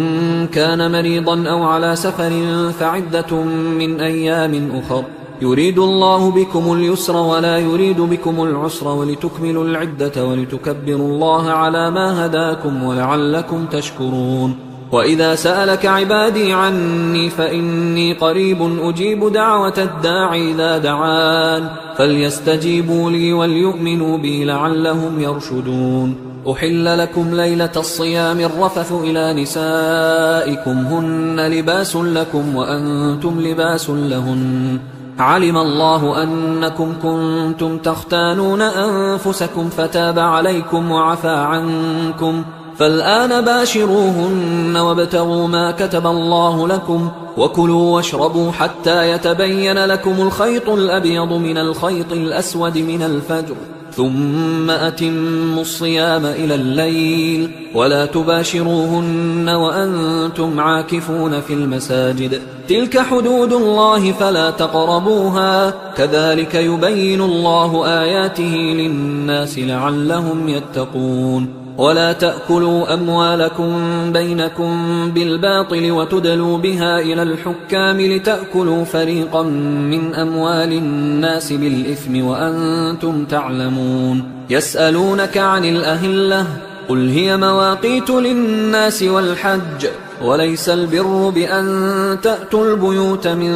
كان مريضا أو على سفر فعدة من أيام أخر، يريد الله بكم اليسر ولا يريد بكم العسر ولتكملوا العدة ولتكبروا الله على ما هداكم ولعلكم تشكرون. وإذا سألك عبادي عني فإني قريب أجيب دعوة الداعي إذا دعان، فليستجيبوا لي وليؤمنوا بي لعلهم يرشدون. أحل لكم ليلة الصيام الرفث إلى نسائكم هن لباس لكم وأنتم لباس لهن، علم الله أنكم كنتم تختانون أنفسكم فتاب عليكم وعفى عنكم، فالآن باشروهن وابتغوا ما كتب الله لكم، وكلوا واشربوا حتى يتبين لكم الخيط الأبيض من الخيط الأسود من الفجر، ثم أتموا الصيام إلى الليل، ولا تباشروهن وأنتم عاكفون في المساجد، تلك حدود الله فلا تقربوها، كذلك يبين الله آياته للناس لعلهم يتقون. ولا تأكلوا أموالكم بينكم بالباطل وتدلوا بها إلى الحكام لتأكلوا فريقا من أموال الناس بالإثم وأنتم تعلمون. يسألونك عن الأهلة قل هي مواقيت للناس والحج، وليس البر بأن تأتوا البيوت من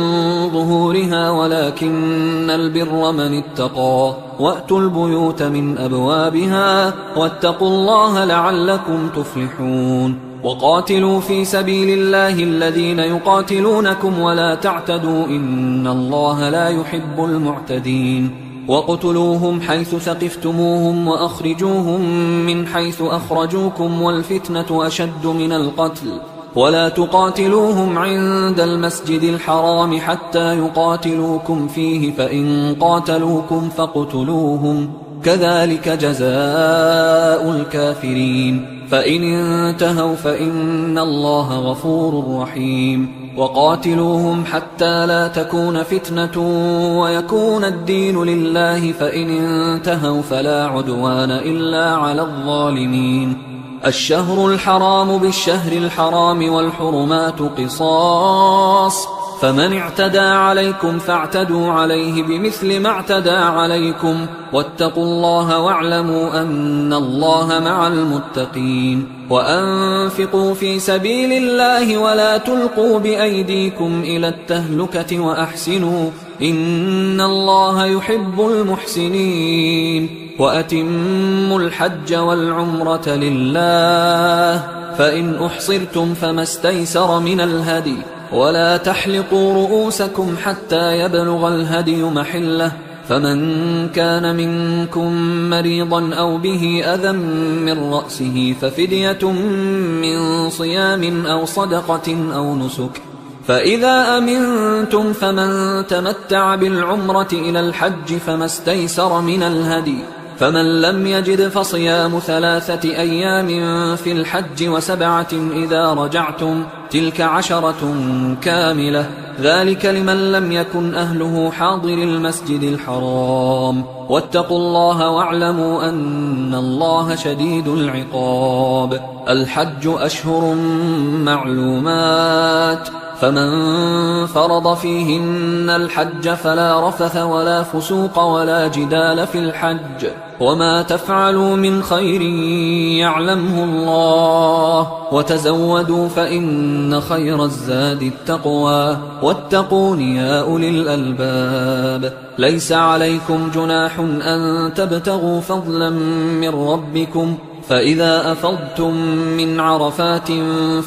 ظهورها ولكن البر من اتقى، وأتوا البيوت من أبوابها واتقوا الله لعلكم تفلحون. وقاتلوا في سبيل الله الذين يقاتلونكم ولا تعتدوا إن الله لا يحب المعتدين. وقتلوهم حيث ثقفتموهم وأخرجوهم من حيث أخرجوكم والفتنة أشد من القتل، ولا تقاتلوهم عند المسجد الحرام حتى يقاتلوكم فيه، فإن قاتلوكم فاقتلوهم، كذلك جزاء الكافرين، فإن انتهوا فإن الله غفور رحيم. وقاتلوهم حتى لا تكون فتنة ويكون الدين لله، فإن انتهوا فلا عدوان إلا على الظالمين. الشهر الحرام بالشهر الحرام والحرمات قصاص، فمن اعتدى عليكم فاعتدوا عليه بمثل ما اعتدى عليكم، واتقوا الله واعلموا أن الله مع المتقين. وأنفقوا في سبيل الله ولا تلقوا بأيديكم إلى التهلكة وأحسنوا إن الله يحب المحسنين. وأتموا الحج والعمرة لله، فإن أحصرتم فما استيسر من الهدي، ولا تحلقوا رؤوسكم حتى يبلغ الهدي محله، فمن كان منكم مريضا أو به أذى من رأسه ففدية من صيام أو صدقة أو نسك، فإذا أمنتم فمن تمتع بالعمرة إلى الحج فما استيسر من الهدي، فمن لم يجد فصيام 3 أيام في الحج و7 إذا رجعتم، تلك 10 كاملة، ذلك لمن لم يكن أهله حاضر المسجد الحرام. واتقوا الله واعلموا أن الله شديد العقاب. الحج أشهر معلومات، فمن فرض فيهن الحج فلا رفث ولا فسوق ولا جدال في الحج وما تفعلوا من خير يعلمه الله وتزودوا فإن خير الزاد التقوى واتقون يا أولي الألباب ليس عليكم جناح أن تبتغوا فضلا من ربكم فإذا أفضتم من عرفات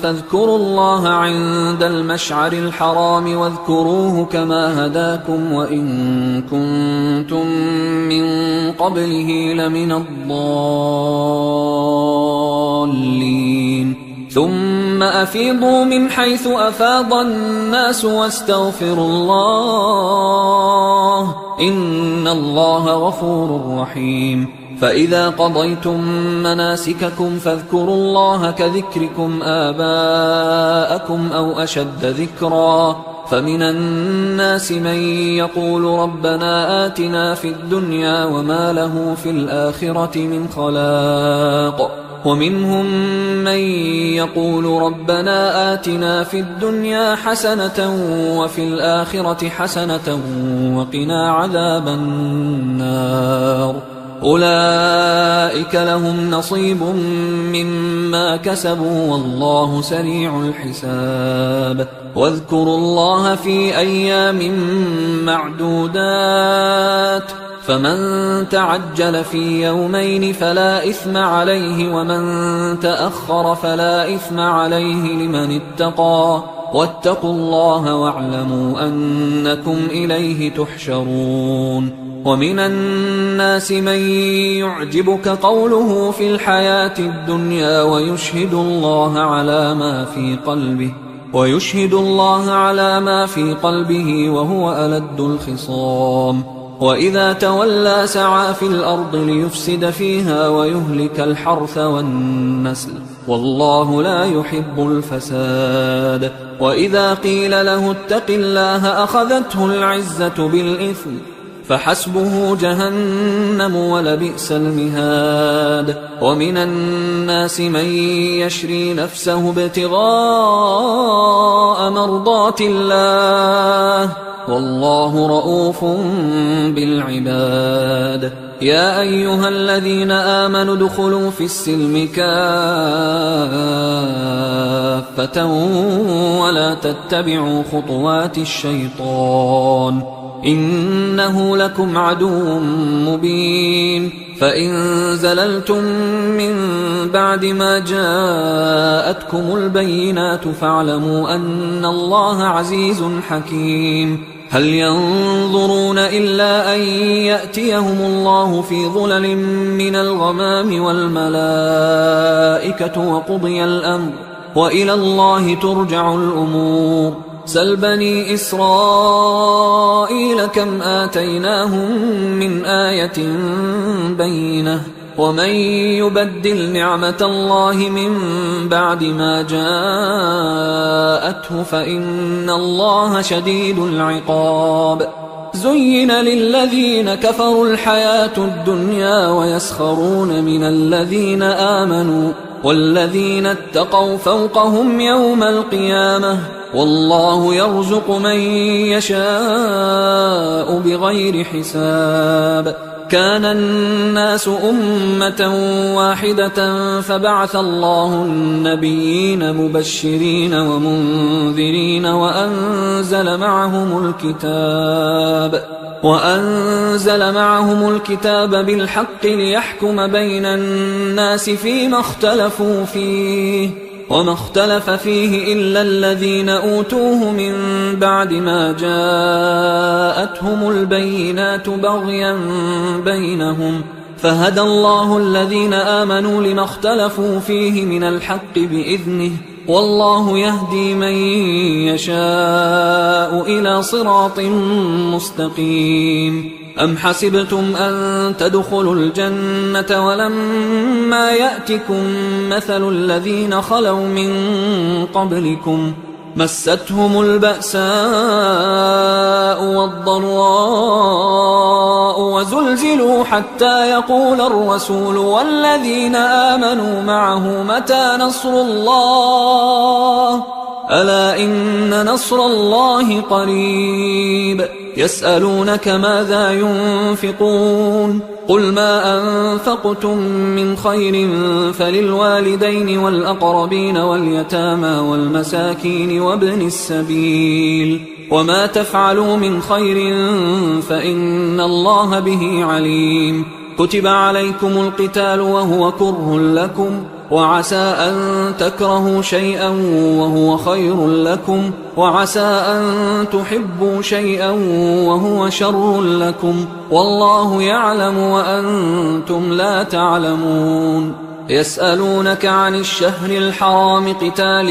فاذكروا الله عند المشعر الحرام واذكروه كما هداكم وإن كنتم من قبله لمن الضالين ثم أفيضوا من حيث أفاض الناس واستغفروا الله إن الله غفور رحيم فإذا قضيتم مناسككم فاذكروا الله كذكركم آباءكم أو أشد ذكرا فمن الناس من يقول ربنا آتنا في الدنيا وما له في الآخرة من خلاق ومنهم من يقول ربنا آتنا في الدنيا حسنة وفي الآخرة حسنة وقنا عذاب النار أولئك لهم نصيب مما كسبوا والله سريع الحساب واذكروا الله في أيام معدودات فمن تعجل في يومين فلا إثم عليه ومن تأخر فلا إثم عليه لمن اتقى واتقوا الله واعلموا أنكم إليه تحشرون ومن الناس من يعجبك قوله في الحياة الدنيا ويشهد الله على ما في قلبه وهو ألد الخصام وإذا تولى سعى في الأرض ليفسد فيها ويهلك الحرث والنسل والله لا يحب الفساد وإذا قيل له اتق الله أخذته العزة بالإثم فحسبه جهنم ولبئس المهاد ومن الناس من يشري نفسه ابتغاء مرضات الله والله رؤوف بالعباد يا أيها الذين آمنوا ادخلوا في السلم كافة ولا تتبعوا خطوات الشيطان إنه لكم عدو مبين فإن زللتم من بعد ما جاءتكم البينات فاعلموا أن الله عزيز حكيم هل ينظرون إلا أن يأتيهم الله في ظلل من الغمام والملائكة وقضي الأمر وإلى الله ترجع الأمور سل بني إسرائيل كم آتيناهم من آية بينة ومن يبدل نعمة الله من بعد ما جاءته فإن الله شديد العقاب زين للذين كفروا الحياة الدنيا ويسخرون من الذين آمنوا والذين اتقوا فوقهم يوم القيامة والله يرزق من يشاء بغير حساب كان الناس أمة واحدة فبعث الله النبيين مبشرين ومنذرين وأنزل معهم الكتاب بالحق ليحكم بين الناس فيما اختلفوا فيه وما اختلف فيه إلا الذين أوتوه من بعد ما جاءتهم البينات بغيا بينهم فهدى الله الذين آمنوا لما اختلفوا فيه من الحق بإذنه والله يهدي من يشاء إلى صراط مستقيم أم حسبتم أن تدخلوا الجنة ولما يأتكم مثل الذين خلوا من قبلكم مستهم البأساء والضراء وزلزلوا حتى يقول الرسول والذين آمنوا معه متى نصر الله ألا إن نصر الله قريب يسألونك ماذا ينفقون قل ما أنفقتم من خير فللوالدين والأقربين واليتامى والمساكين وابن السبيل وما تفعلوا من خير فإن الله به عليم كتب عليكم القتال وهو كره لكم وعسى أن تكرهوا شيئا وهو خير لكم وعسى أن تحبوا شيئا وهو شر لكم والله يعلم وأنتم لا تعلمون يسألونك عن الشهر الحرام قتال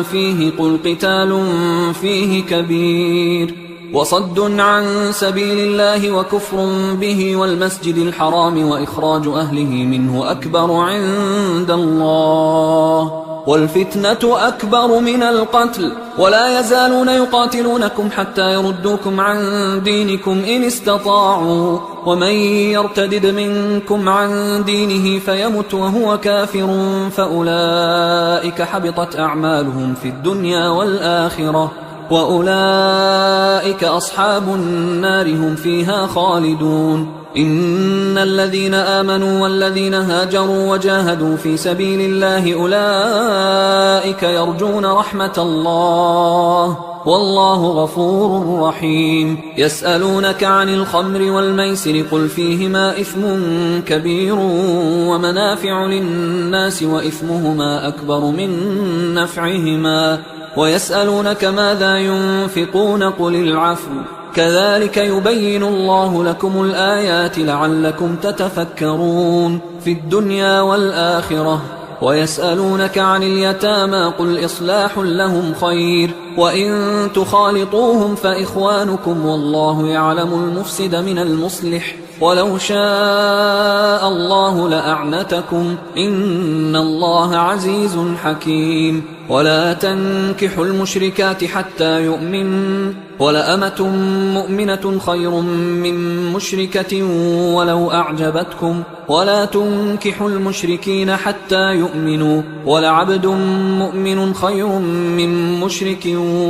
فيه قل قتال فيه كبير وصد عن سبيل الله وكفر به والمسجد الحرام وإخراج أهله منه أكبر عند الله والفتنة أكبر من القتل ولا يزالون يقاتلونكم حتى يردوكم عن دينكم إن استطاعوا ومن يرتدد منكم عن دينه فيمت وهو كافر فأولئك حبطت أعمالهم في الدنيا والآخرة وأولئك أصحاب النار هم فيها خالدون إن الذين آمنوا والذين هاجروا وجاهدوا في سبيل الله أولئك يرجون رحمة الله والله غفور رحيم يسألونك عن الخمر والميسر قل فيهما إثم كبير ومنافع للناس وإثمهما أكبر من نفعهما ويسألونك ماذا ينفقون قل العفو كذلك يبين الله لكم الآيات لعلكم تتفكرون في الدنيا والآخرة ويسألونك عن اليتامى قل إصلاح لهم خير وإن تخالطوهم فإخوانكم والله يعلم المفسد من المصلح ولو شاء الله لأعنتكم إن الله عزيز حكيم ولا تنكحوا المشركات حتى يؤمن ولأمة مؤمنة خير من مشركة ولو أعجبتكم ولا تنكحوا المشركين حتى يؤمنوا ولعبد مؤمن خير من مشرك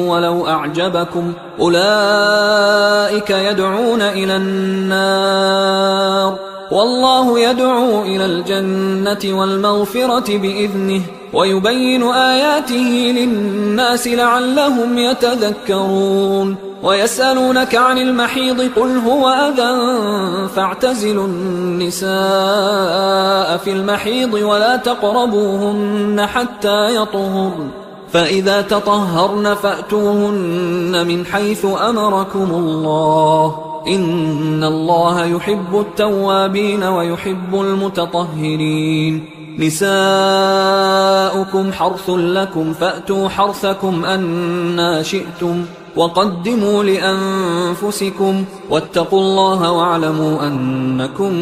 ولو أعجبكم أولئك يدعون إلى النار والله يدعو إلى الجنة والمغفرة بإذنه ويبين آياته للناس لعلهم يتذكرون ويسألونك عن المحيض قل هو أذى فاعتزلوا النساء في المحيض ولا تقربوهن حتى يطهرن فإذا تطهرن فأتوهن من حيث أمركم الله إن الله يحب التوابين ويحب المتطهرين نساؤكم حرث لكم فأتوا حرثكم أنى شئتم وقدموا لأنفسكم واتقوا الله واعلموا أنكم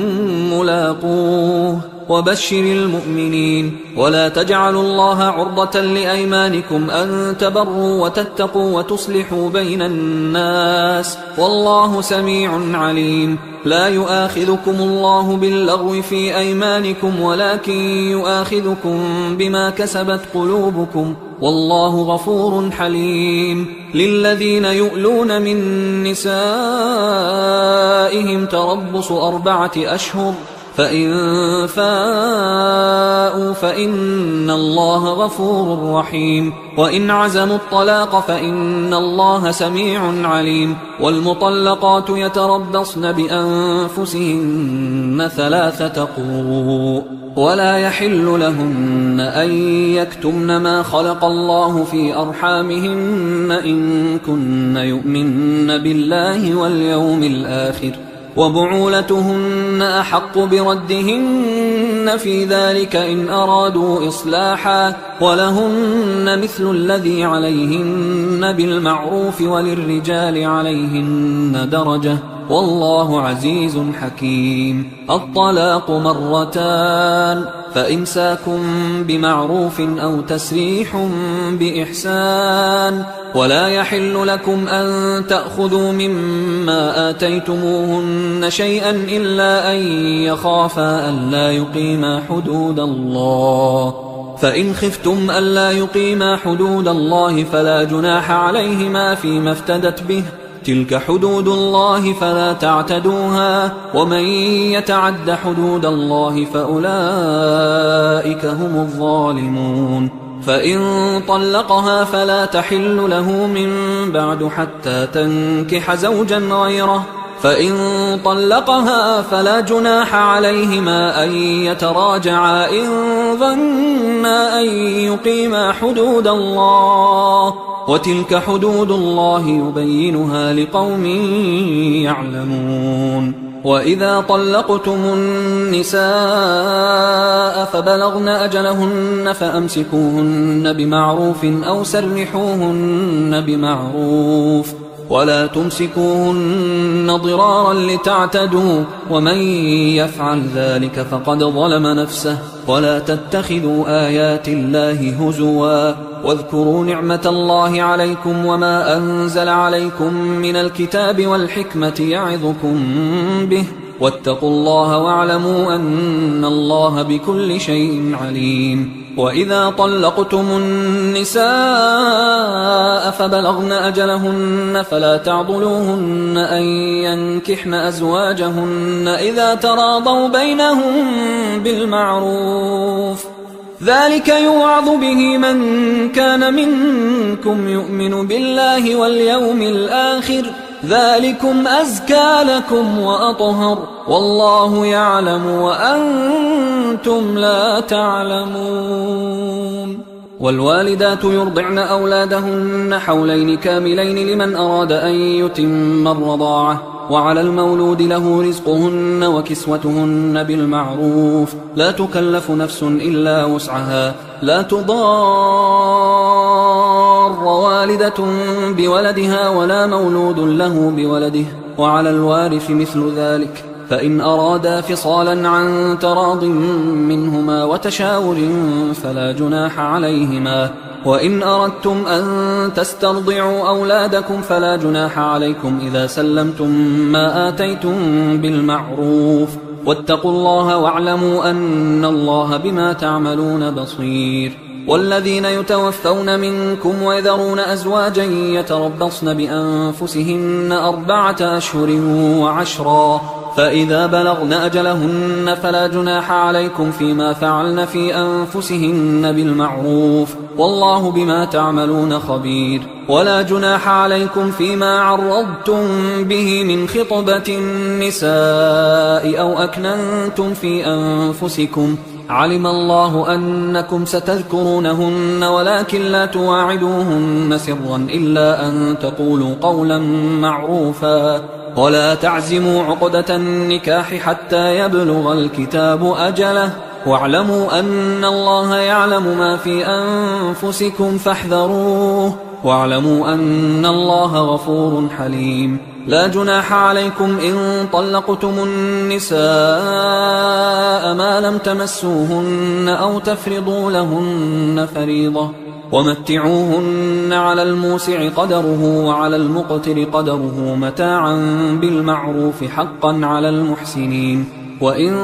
ملاقوه وبشر المؤمنين ولا تجعلوا الله عرضة لأيمانكم أن تبروا وتتقوا وتصلحوا بين الناس والله سميع عليم لا يؤاخذكم الله باللغو في أيمانكم ولكن يؤاخذكم بما كسبت قلوبكم والله غفور حليم للذين يؤلون من نسائهم تربص 4 أشهر فإن فاءوا فإن الله غفور رحيم وإن عزموا الطلاق فإن الله سميع عليم والمطلقات يتربصن بأنفسهن 3 قروء ولا يحل لهن أن يكتمن ما خلق الله في أرحامهن إن كن يؤمن بالله واليوم الآخر وبعولتهن أحق بردهن في ذلك إن أرادوا إصلاحا ولهن مثل الذي عليهن بالمعروف وللرجال عليهن درجة والله عزيز حكيم الطلاق 2 فإمساك بمعروف أو تسريح بإحسان ولا يحل لكم أن تأخذوا مما آتيتموهن شيئا إلا أن يخافا ألا يقيما حدود الله فإن خفتم ألا يقيما حدود الله فلا جناح عليهما فيما افتدت به، تلك حدود الله فلا تعتدوها، ومن يتعد حدود الله فأولئك هم الظالمون. فإن طلقها فلا تحل له من بعد حتى تنكح زوجا غيره، فإن طلقها فلا جناح عليهما أن يتراجعا إن ظنا أن يقيما حدود الله، وتلك حدود الله يبينها لقوم يعلمون. وإذا طلقتم النساء فبلغن أجلهن فأمسكوهن بمعروف أو سرحوهن بمعروف، ولا تمسكوهن ضرارا لتعتدوا، ومن يفعل ذلك فقد ظلم نفسه. ولا تتخذوا آيات الله هزوا، واذكروا نعمة الله عليكم وما أنزل عليكم من الكتاب والحكمة يعظكم به، واتقوا الله واعلموا أن الله بكل شيء عليم. وإذا طلقتم النساء فبلغن أجلهن فلا تعضلوهن أن ينكحن أزواجهن إذا تراضوا بينهم بالمعروف، ذلك يوعظ به من كان منكم يؤمن بالله واليوم الآخر، ذلكم أزكى لكم وأطهر، والله يعلم وأنتم لا تعلمون. والوالدات يرضعن أولادهن حولين كاملين لمن أراد أن يتم الرضاعة، وعلى المولود له رزقهن وكسوتهن بالمعروف، لا تكلف نفس إلا وسعها، لا تضار والدة بولدها ولا مولود له بولده، وعلى الوارث مثل ذلك، فإن أرادا فصالا عن تراض منهما وتشاور فلا جناح عليهما. وإن أردتم أن تسترضعوا أولادكم فلا جناح عليكم إذا سلمتم ما آتيتم بالمعروف، واتقوا الله واعلموا أن الله بما تعملون بصير. والذين يتوفون منكم ويذرون أزواجا يتربصن بأنفسهن 4 أشهر و10، فإذا بلغن أجلهن فلا جناح عليكم فيما فعلن في أنفسهن بالمعروف، والله بما تعملون خبير. ولا جناح عليكم فيما عرضتم به من خطبة النساء أو أكننتم في أنفسكم، علم الله أنكم ستذكرونهن ولكن لا تواعدوهن سرا إلا أن تقولوا قولا معروفا، ولا تعزموا عقدة النكاح حتى يبلغ الكتاب أجله، واعلموا أن الله يعلم ما في أنفسكم فاحذروه، واعلموا أن الله غفور حليم. لا جناح عليكم إن طلقتم النساء ما لم تمسوهن أو تفرضوا لهن فريضة، ومتعوهن على الموسع قدره وعلى المقتر قدره متاعا بالمعروف حقا على المحسنين. وإن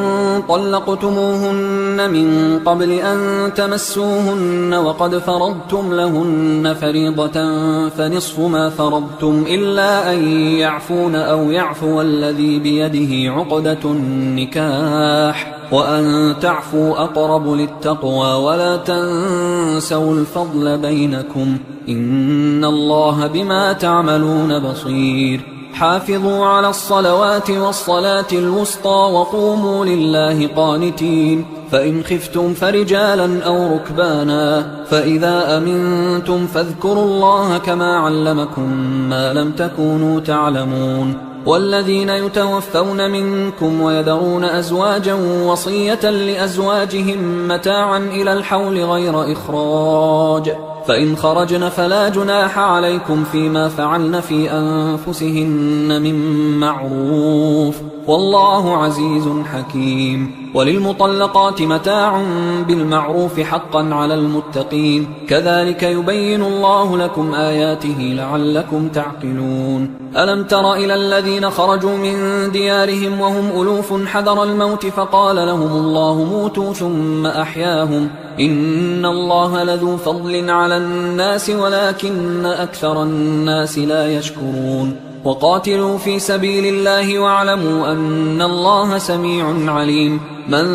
طلقتموهن من قبل أن تمسوهن وقد فرضتم لهن فريضة فنصف ما فرضتم إلا أن يعفون أو يعفو الذي بيده عقدة النكاح، وأن تعفوا أقرب للتقوى، ولا تنسوا الفضل بينكم، إن الله بما تعملون بصير. حافظوا على الصلوات والصلاة الوسطى وقوموا لله قانتين، فإن خفتم فرجالا أو ركبانا، فإذا أمنتم فاذكروا الله كما علمكم ما لم تكونوا تعلمون. والذين يتوفون منكم ويذرون أزواجا وصية لأزواجهم متاعا إلى الحول غير إخراج، فإن خرجن فلا جناح عليكم فيما فعلن في أنفسهن من معروف، والله عزيز حكيم. وللمطلقات متاع بالمعروف حقا على المتقين، كذلك يبين الله لكم آياته لعلكم تعقلون. ألم تر إلى الذين خرجوا من ديارهم وهم ألوف حذر الموت فقال لهم الله موتوا ثم أحياهم، إن الله لذو فضل على الناس ولكن أكثر الناس لا يشكرون. وقاتلوا في سبيل الله واعلموا أن الله سميع عليم. من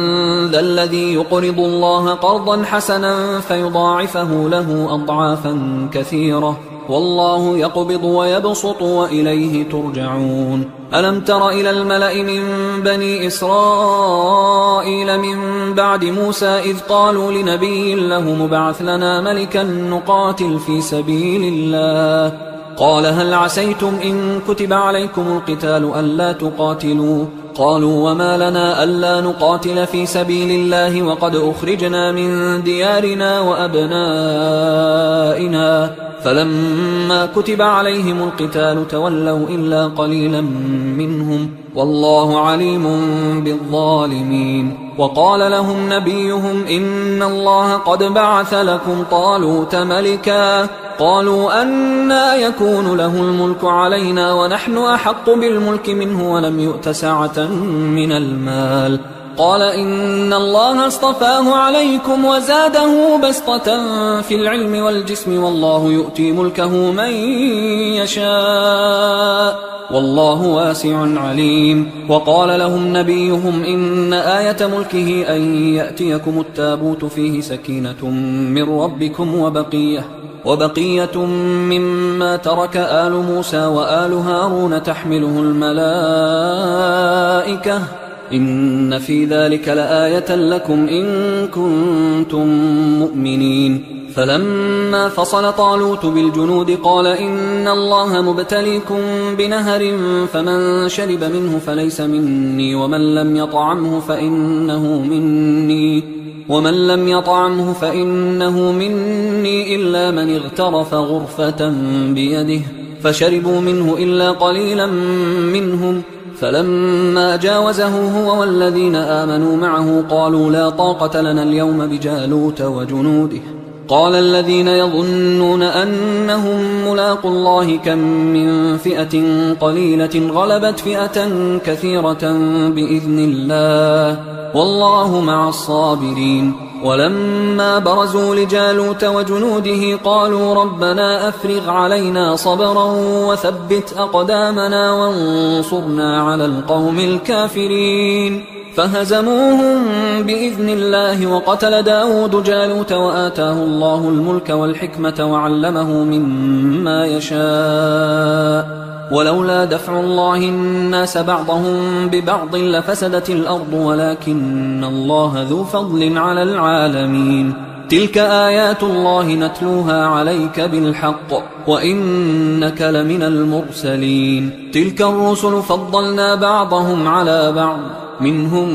ذا الذي يقرض الله قرضا حسنا فيضاعفه له أضعافا كثيرة، والله يقبض ويبسط وإليه ترجعون. ألم تر إلى الملأ من بني إسرائيل من بعد موسى إذ قالوا لنبي له مبعث لنا ملكا نقاتل في سبيل الله، قال هل عسيتم إن كتب عليكم القتال ألا تقاتلوا؟ قالوا وما لنا ألا نقاتل في سبيل الله وقد أخرجنا من ديارنا وأبنائنا، فلما كتب عليهم القتال تولوا إلا قليلا منهم، والله عليم بالظالمين. وقال لهم نبيهم إن الله قد بعث لكم طالوت ملكا، قالوا أنى يكون له الملك علينا ونحن أحق بالملك منه ولم يؤت سعة من المال، قال إن الله اصطفاه عليكم وزاده بسطة في العلم والجسم، والله يؤتي ملكه من يشاء والله واسع عليم. وقال لهم نبيهم إن آية ملكه أن يأتيكم التابوت فيه سكينة من ربكم وبقية مما ترك آل موسى وآل هارون تحمله الملائكة، إن في ذلك لآية لكم إن كنتم مؤمنين. فلما فصل طالوت بالجنود قال إن الله مبتليكم بنهر فمن شرب منه فليس مني ومن لم يطعمه فإنه مني إلا من اغترف غرفة بيده، فشربوا منه إلا قليلا منهم. فلما جاوزه هو والذين آمنوا معه قالوا لا طاقة لنا اليوم بجالوت وجنوده. قال الذين يظنون أنهم ملاقوا الله كم من فئة قليلة غلبت فئة كثيرة بإذن الله والله مع الصابرين. ولما برزوا لجالوت وجنوده قالوا ربنا أفرغ علينا صبرا وثبت أقدامنا وانصرنا على القوم الكافرين، فهزموهم بإذن الله. وقتل داود جالوت وآتاه الله الملك والحكمة وعلمه مما يشاء، ولولا دفع الله الناس بعضهم ببعض لفسدت الأرض ولكن الله ذو فضل على العالمين. تلك آيات الله نتلوها عليك بالحق وإنك لمن المرسلين. تلك الرسل فضلنا بعضهم على بعض، منهم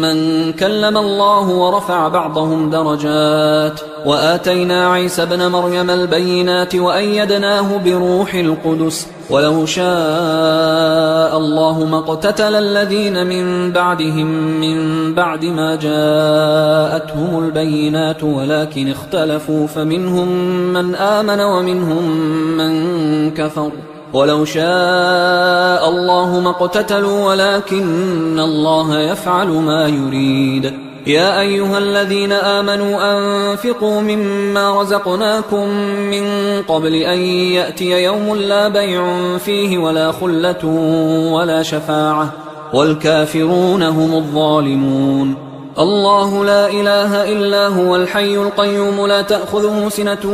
من كلم الله ورفع بعضهم درجات، وآتينا عيسى ابن مريم البينات وأيدناه بروح القدس، ولو شاء الله ما اقتتل الذين من بعدهم من بعد ما جاءتهم البينات ولكن اختلفوا فمنهم من آمن ومنهم من كفر، ولو شاء الله ما اقتتلوا ولكن الله يفعل ما يريد. يا أيها الذين آمنوا أنفقوا مما رزقناكم من قبل أن يأتي يوم لا بيع فيه ولا خلة ولا شفاعة والكافرون هم الظالمون. الله لا إله إلا هو الحي القيوم لا تأخذه سنة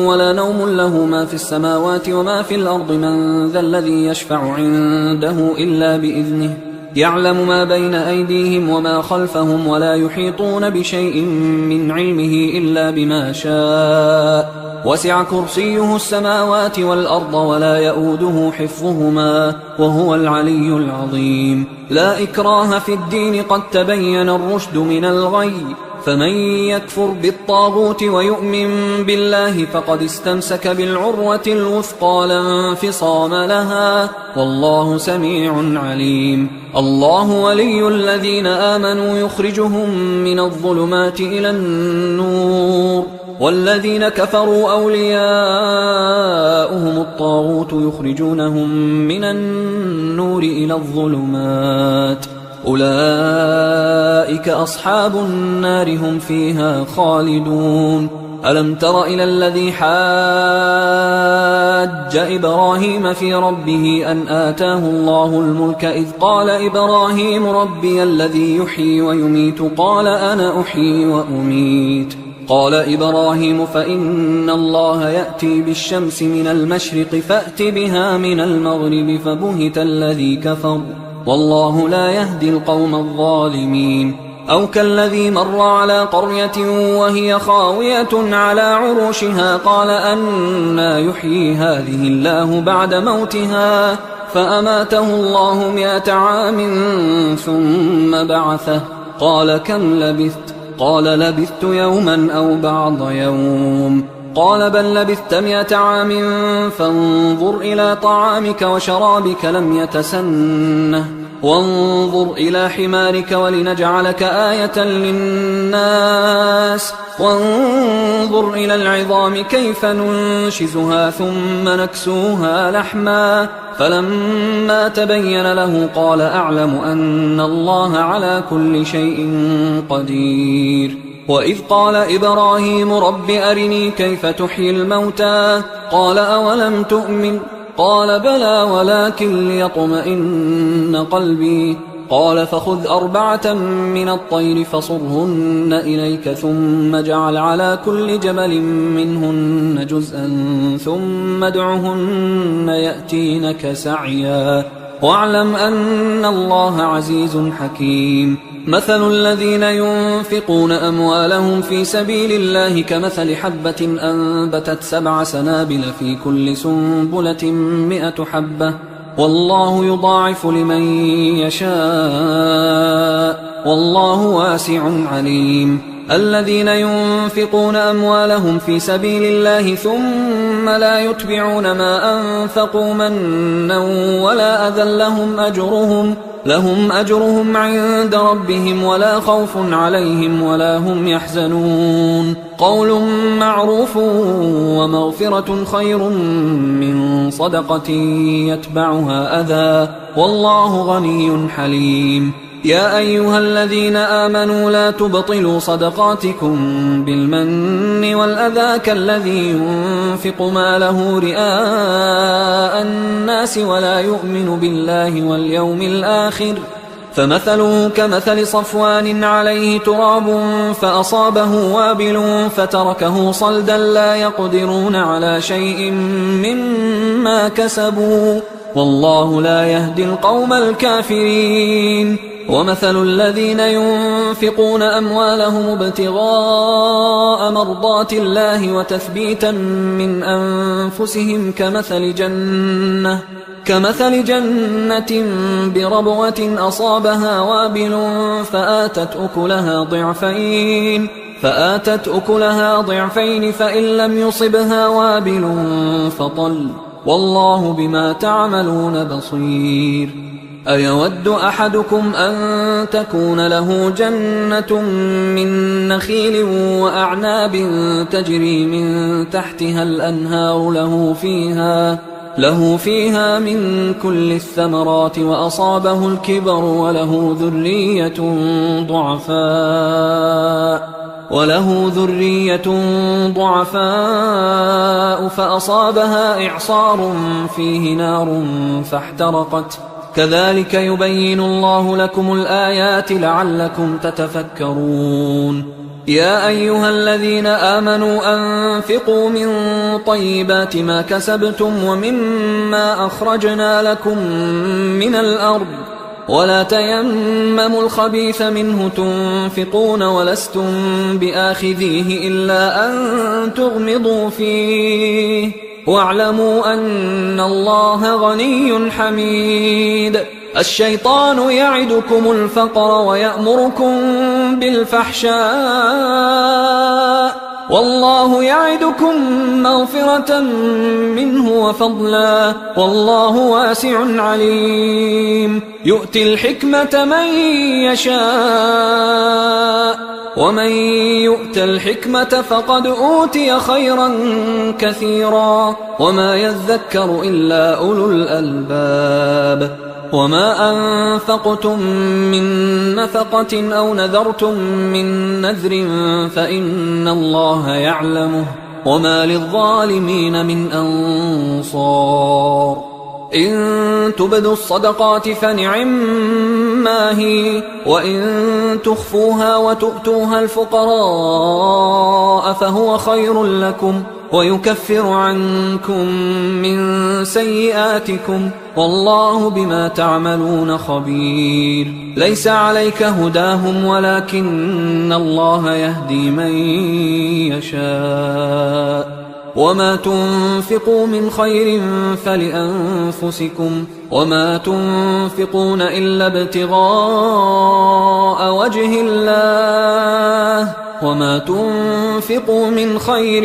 ولا نوم له ما في السماوات وما في الأرض من ذا الذي يشفع عنده إلا بإذنه يعلم ما بين أيديهم وما خلفهم ولا يحيطون بشيء من علمه إلا بما شاء وسع كرسيه السماوات والأرض ولا يؤوده حفظهما وهو العلي العظيم. لا إكراه في الدين قد تبين الرشد من الغي فمن يكفر بالطاغوت ويؤمن بالله فقد استمسك بالعروة الوثقى لا انفصام لها، والله سميع عليم. الله ولي الذين آمنوا يخرجهم من الظلمات إلى النور، والذين كفروا أولياؤهم الطاغوت يخرجونهم من النور إلى الظلمات، أولئك أصحاب النار هم فيها خالدون. ألم تر إلى الذي حاج إبراهيم في ربه أن آتاه الله الملك إذ قال إبراهيم ربي الذي يحيي ويميت قال أنا أحيي وأميت. قال إبراهيم فإن الله يأتي بالشمس من المشرق فأت بها من المغرب فبهت الذي كفر والله لا يهدي القوم الظالمين. أو كالذي مر على قرية وهي خاوية على عروشها قال أنى يحيي هذه الله بعد موتها فأماته الله 100 عام ثم بعثه قال كم لبثت؟ قال لبثت يوما أو بعض يوم. قال بل لبثت 100 عام فانظر إلى طعامك وشرابك لم يتسنه وانظر إلى حمارك ولنجعلك آية للناس وانظر إلى العظام كيف ننشزها ثم نكسوها لحما فلما تبين له قال أعلم أن الله على كل شيء قدير. وإذ قال إبراهيم رب أرني كيف تحيي الموتى قال أولم تؤمن قال بلى ولكن ليطمئن قلبي قال فخذ 4 من الطير فصرهن إليك ثم اجعل على كل جبل منهن جزءا ثم ادعهن يأتينك سعيا واعلم أن الله عزيز حكيم. مثل الذين ينفقون أموالهم في سبيل الله كمثل حبة أنبتت 7 سنابل في كل سنبلة 100 حبة والله يضاعف لمن يشاء والله واسع عليم. الذين ينفقون أموالهم في سبيل الله ثم لا يتبعون ما أنفقوا منا ولا أذى لهم أجرهم عند ربهم ولا خوف عليهم ولا هم يحزنون. قول معروف ومغفرة خير من صدقة يتبعها أذى والله غني حليم. يا أيها الذين آمنوا لا تبطلوا صدقاتكم بالمن والأذى كالذي ينفق ماله رئاء الناس ولا يؤمن بالله واليوم الآخر فمثله كمثل صفوان عليه تراب فأصابه وابل فتركه صلدا لا يقدرون على شيء مما كسبوا والله لا يهدي القوم الكافرين. ومثل الذين ينفقون أموالهم ابتغاء مرضات الله وتثبيتا من أنفسهم كمثل جنة بربوة أصابها وابل فآتت أكلها ضعفين فإن لم يصبها وابل فطل والله بما تعملون بصير. أيود أحدكم أن تكون له جنة من نخيل وأعناب تجري من تحتها الأنهار له فيها من كل الثمرات وأصابه الكبر وله ذرية ضعفاء فأصابها إعصار فيه نار فاحترقت كذلك يبين الله لكم الآيات لعلكم تتفكرون. يا أيها الذين آمنوا أنفقوا من طيبات ما كسبتم ومما أخرجنا لكم من الأرض ولا تيمموا الخبيث منه تنفقون ولستم بآخذيه إلا أن تغمضوا فيه واعلموا أن الله غني حميد. الشيطان يعدكم الفقر ويأمركم بالفحشاء والله يعدكم مغفرة منه وفضلا والله واسع عليم يؤتي الحكمة من يشاء ومن يؤت الحكمة فقد أوتي خيرا كثيرا وما يذكر إلا أولو الألباب وما أنفقتم من نفقة أو نذرتم من نذر فإن الله يعلمه وما للظالمين من أنصار إن تبدوا الصدقات فنعما هي وإن تخفوها وتؤتوها الفقراء فهو خير لكم ويكفر عنكم من سيئاتكم والله بما تعملون خبير ليس عليك هداهم ولكن الله يهدي من يشاء وما تنفقوا من خير فلأنفسكم وما تنفقون إلا ابتغاء وجه الله وما تنفقوا من خير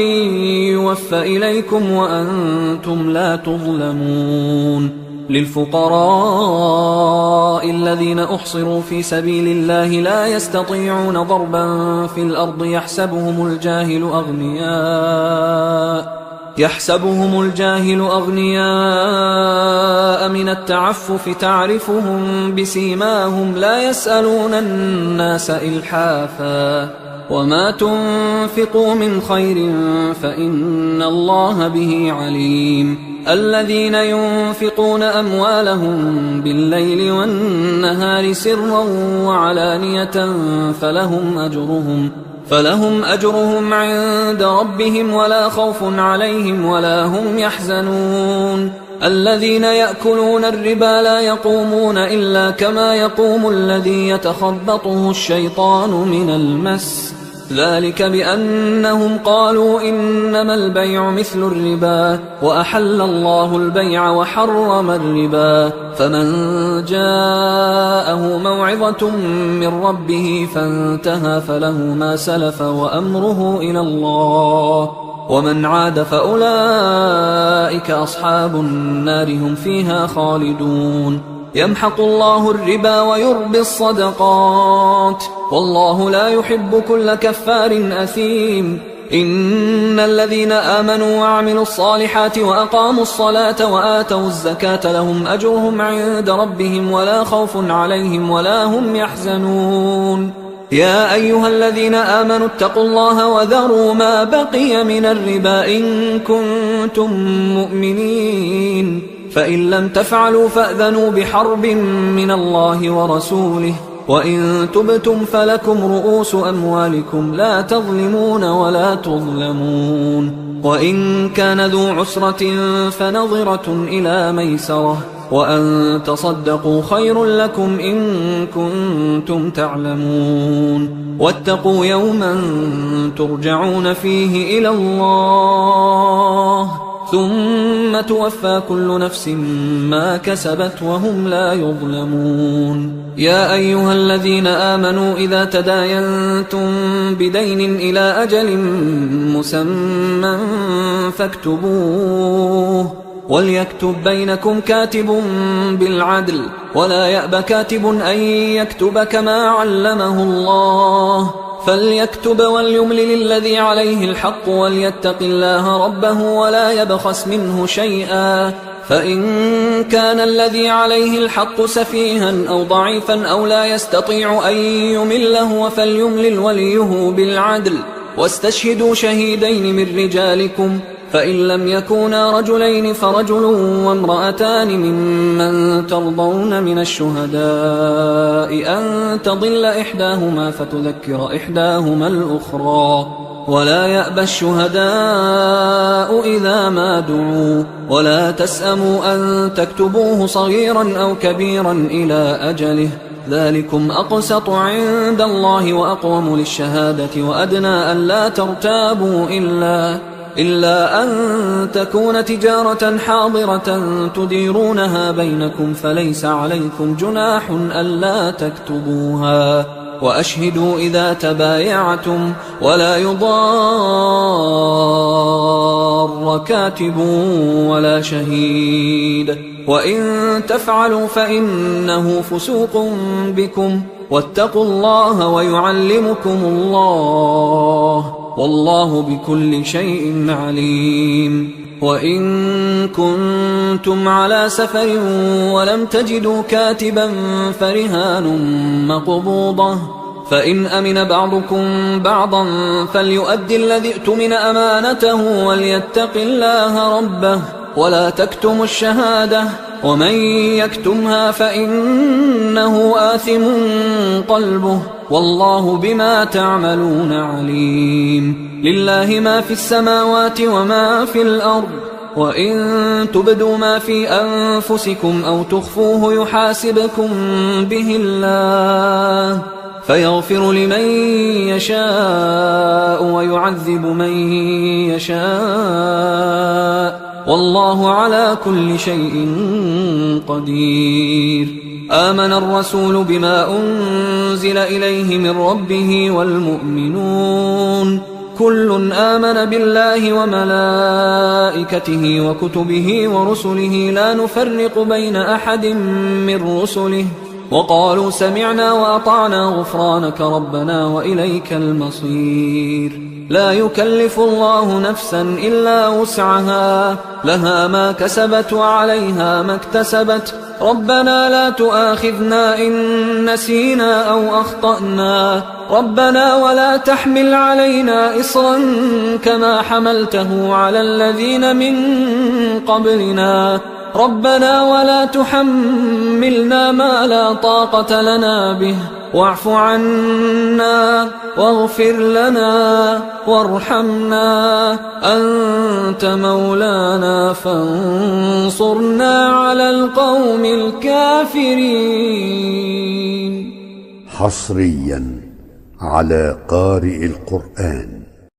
يوفى إليكم وأنتم لا تظلمون للفقراء الذين أحصروا في سبيل الله لا يستطيعون ضربا في الأرض يحسبهم الجاهل أغنياء من التعفف تعرفهم بسيماهم لا يسألون الناس إلحافا وما تنفقوا من خير فإن الله به عليم الذين ينفقون أموالهم بالليل والنهار سرا وعلانية فلهم أجرهم عند ربهم ولا خوف عليهم ولا هم يحزنون الذين يأكلون الربا لا يقومون إلا كما يقوم الذي يتخبطه الشيطان من المس ذلك بأنهم قالوا إنما البيع مثل الربا وأحل الله البيع وحرم الربا فمن جاءه موعظة من ربه فانتهى فله ما سلف وأمره إلى الله ومن عاد فأولئك أصحاب النار هم فيها خالدون يمحق الله الربا ويربي الصدقات والله لا يحب كل كفار أثيم إن الذين آمنوا وعملوا الصالحات وأقاموا الصلاة وآتوا الزكاة لهم أجرهم عند ربهم ولا خوف عليهم ولا هم يحزنون يا أيها الذين آمنوا اتقوا الله وذروا ما بقي من الربا إن كنتم مؤمنين فإن لم تفعلوا فأذنوا بحرب من الله ورسوله وإن تبتم فلكم رؤوس أموالكم لا تظلمون ولا تظلمون وإن كان ذو عسرة فنظرة إلى ميسرة وأن تصدقوا خير لكم إن كنتم تعلمون واتقوا يوما ترجعون فيه إلى الله ثم توفى كل نفس ما كسبت وهم لا يظلمون يا أيها الذين آمنوا إذا تداينتم بدين إلى أجل مسمى فاكتبوه وليكتب بينكم كاتب بالعدل ولا يأب كاتب أن يكتب كما علمه الله فليكتب وليملل الذي عليه الحق وليتق الله ربه ولا يبخس منه شيئا فإن كان الذي عليه الحق سفيها أو ضعيفا أو لا يستطيع أن يمله فليملل وليه بالعدل واستشهدوا شهيدين من رجالكم فإن لم يكونا رجلين فرجل وامرأتان ممن ترضون من الشهداء أن تضل إحداهما فتذكر إحداهما الأخرى ولا يأبى الشهداء إذا ما دعوا ولا تسأموا أن تكتبوه صغيرا أو كبيرا إلى أجله ذلكم أقسط عند الله وأقوم للشهادة وأدنى أن لا ترتابوا إلا أن تكون تجارة حاضرة تديرونها بينكم فليس عليكم جناح ألا تكتبوها، وأشهدوا إذا تبايعتم، ولا يضار كاتب ولا شهيد، وإن تفعلوا فإنه فسوق بكم، واتقوا الله ويعلمكم الله، والله بكل شيء عليم. وإن كنتم على سفر ولم تجدوا كاتبا فرهان مقبوضة، فإن أمن بعضكم بعضا فليؤدي الذي اؤتمن أمانته وليتق الله ربه ولا تكتموا الشهادة، ومن يكتمها فإنه آثم قلبه، والله بما تعملون عليم. لله ما في السماوات وما في الأرض، وإن تبدوا ما في أنفسكم أو تخفوه يحاسبكم به الله، فيغفر لمن يشاء ويعذب من يشاء، والله على كل شيء قدير. آمن الرسول بما أنزل إليه من ربه والمؤمنون كل آمن بالله وملائكته وكتبه ورسله لا نفرق بين أحد من رسله، وقالوا سمعنا وأطعنا غفرانك ربنا وإليك المصير. لا يكلف الله نفسا إلا وسعها، لها ما كسبت وعليها ما اكتسبت، ربنا لا تؤاخذنا إن نسينا أو أخطأنا، ربنا ولا تحمل علينا إصرا كما حملته على الذين من قبلنا، ربنا ولا تحملنا ما لا طاقة لنا به، واعف عنا واغفر لنا وارحمنا، أنت مولانا فانصرنا على القوم الكافرين. حصريا على قارئ القرآن.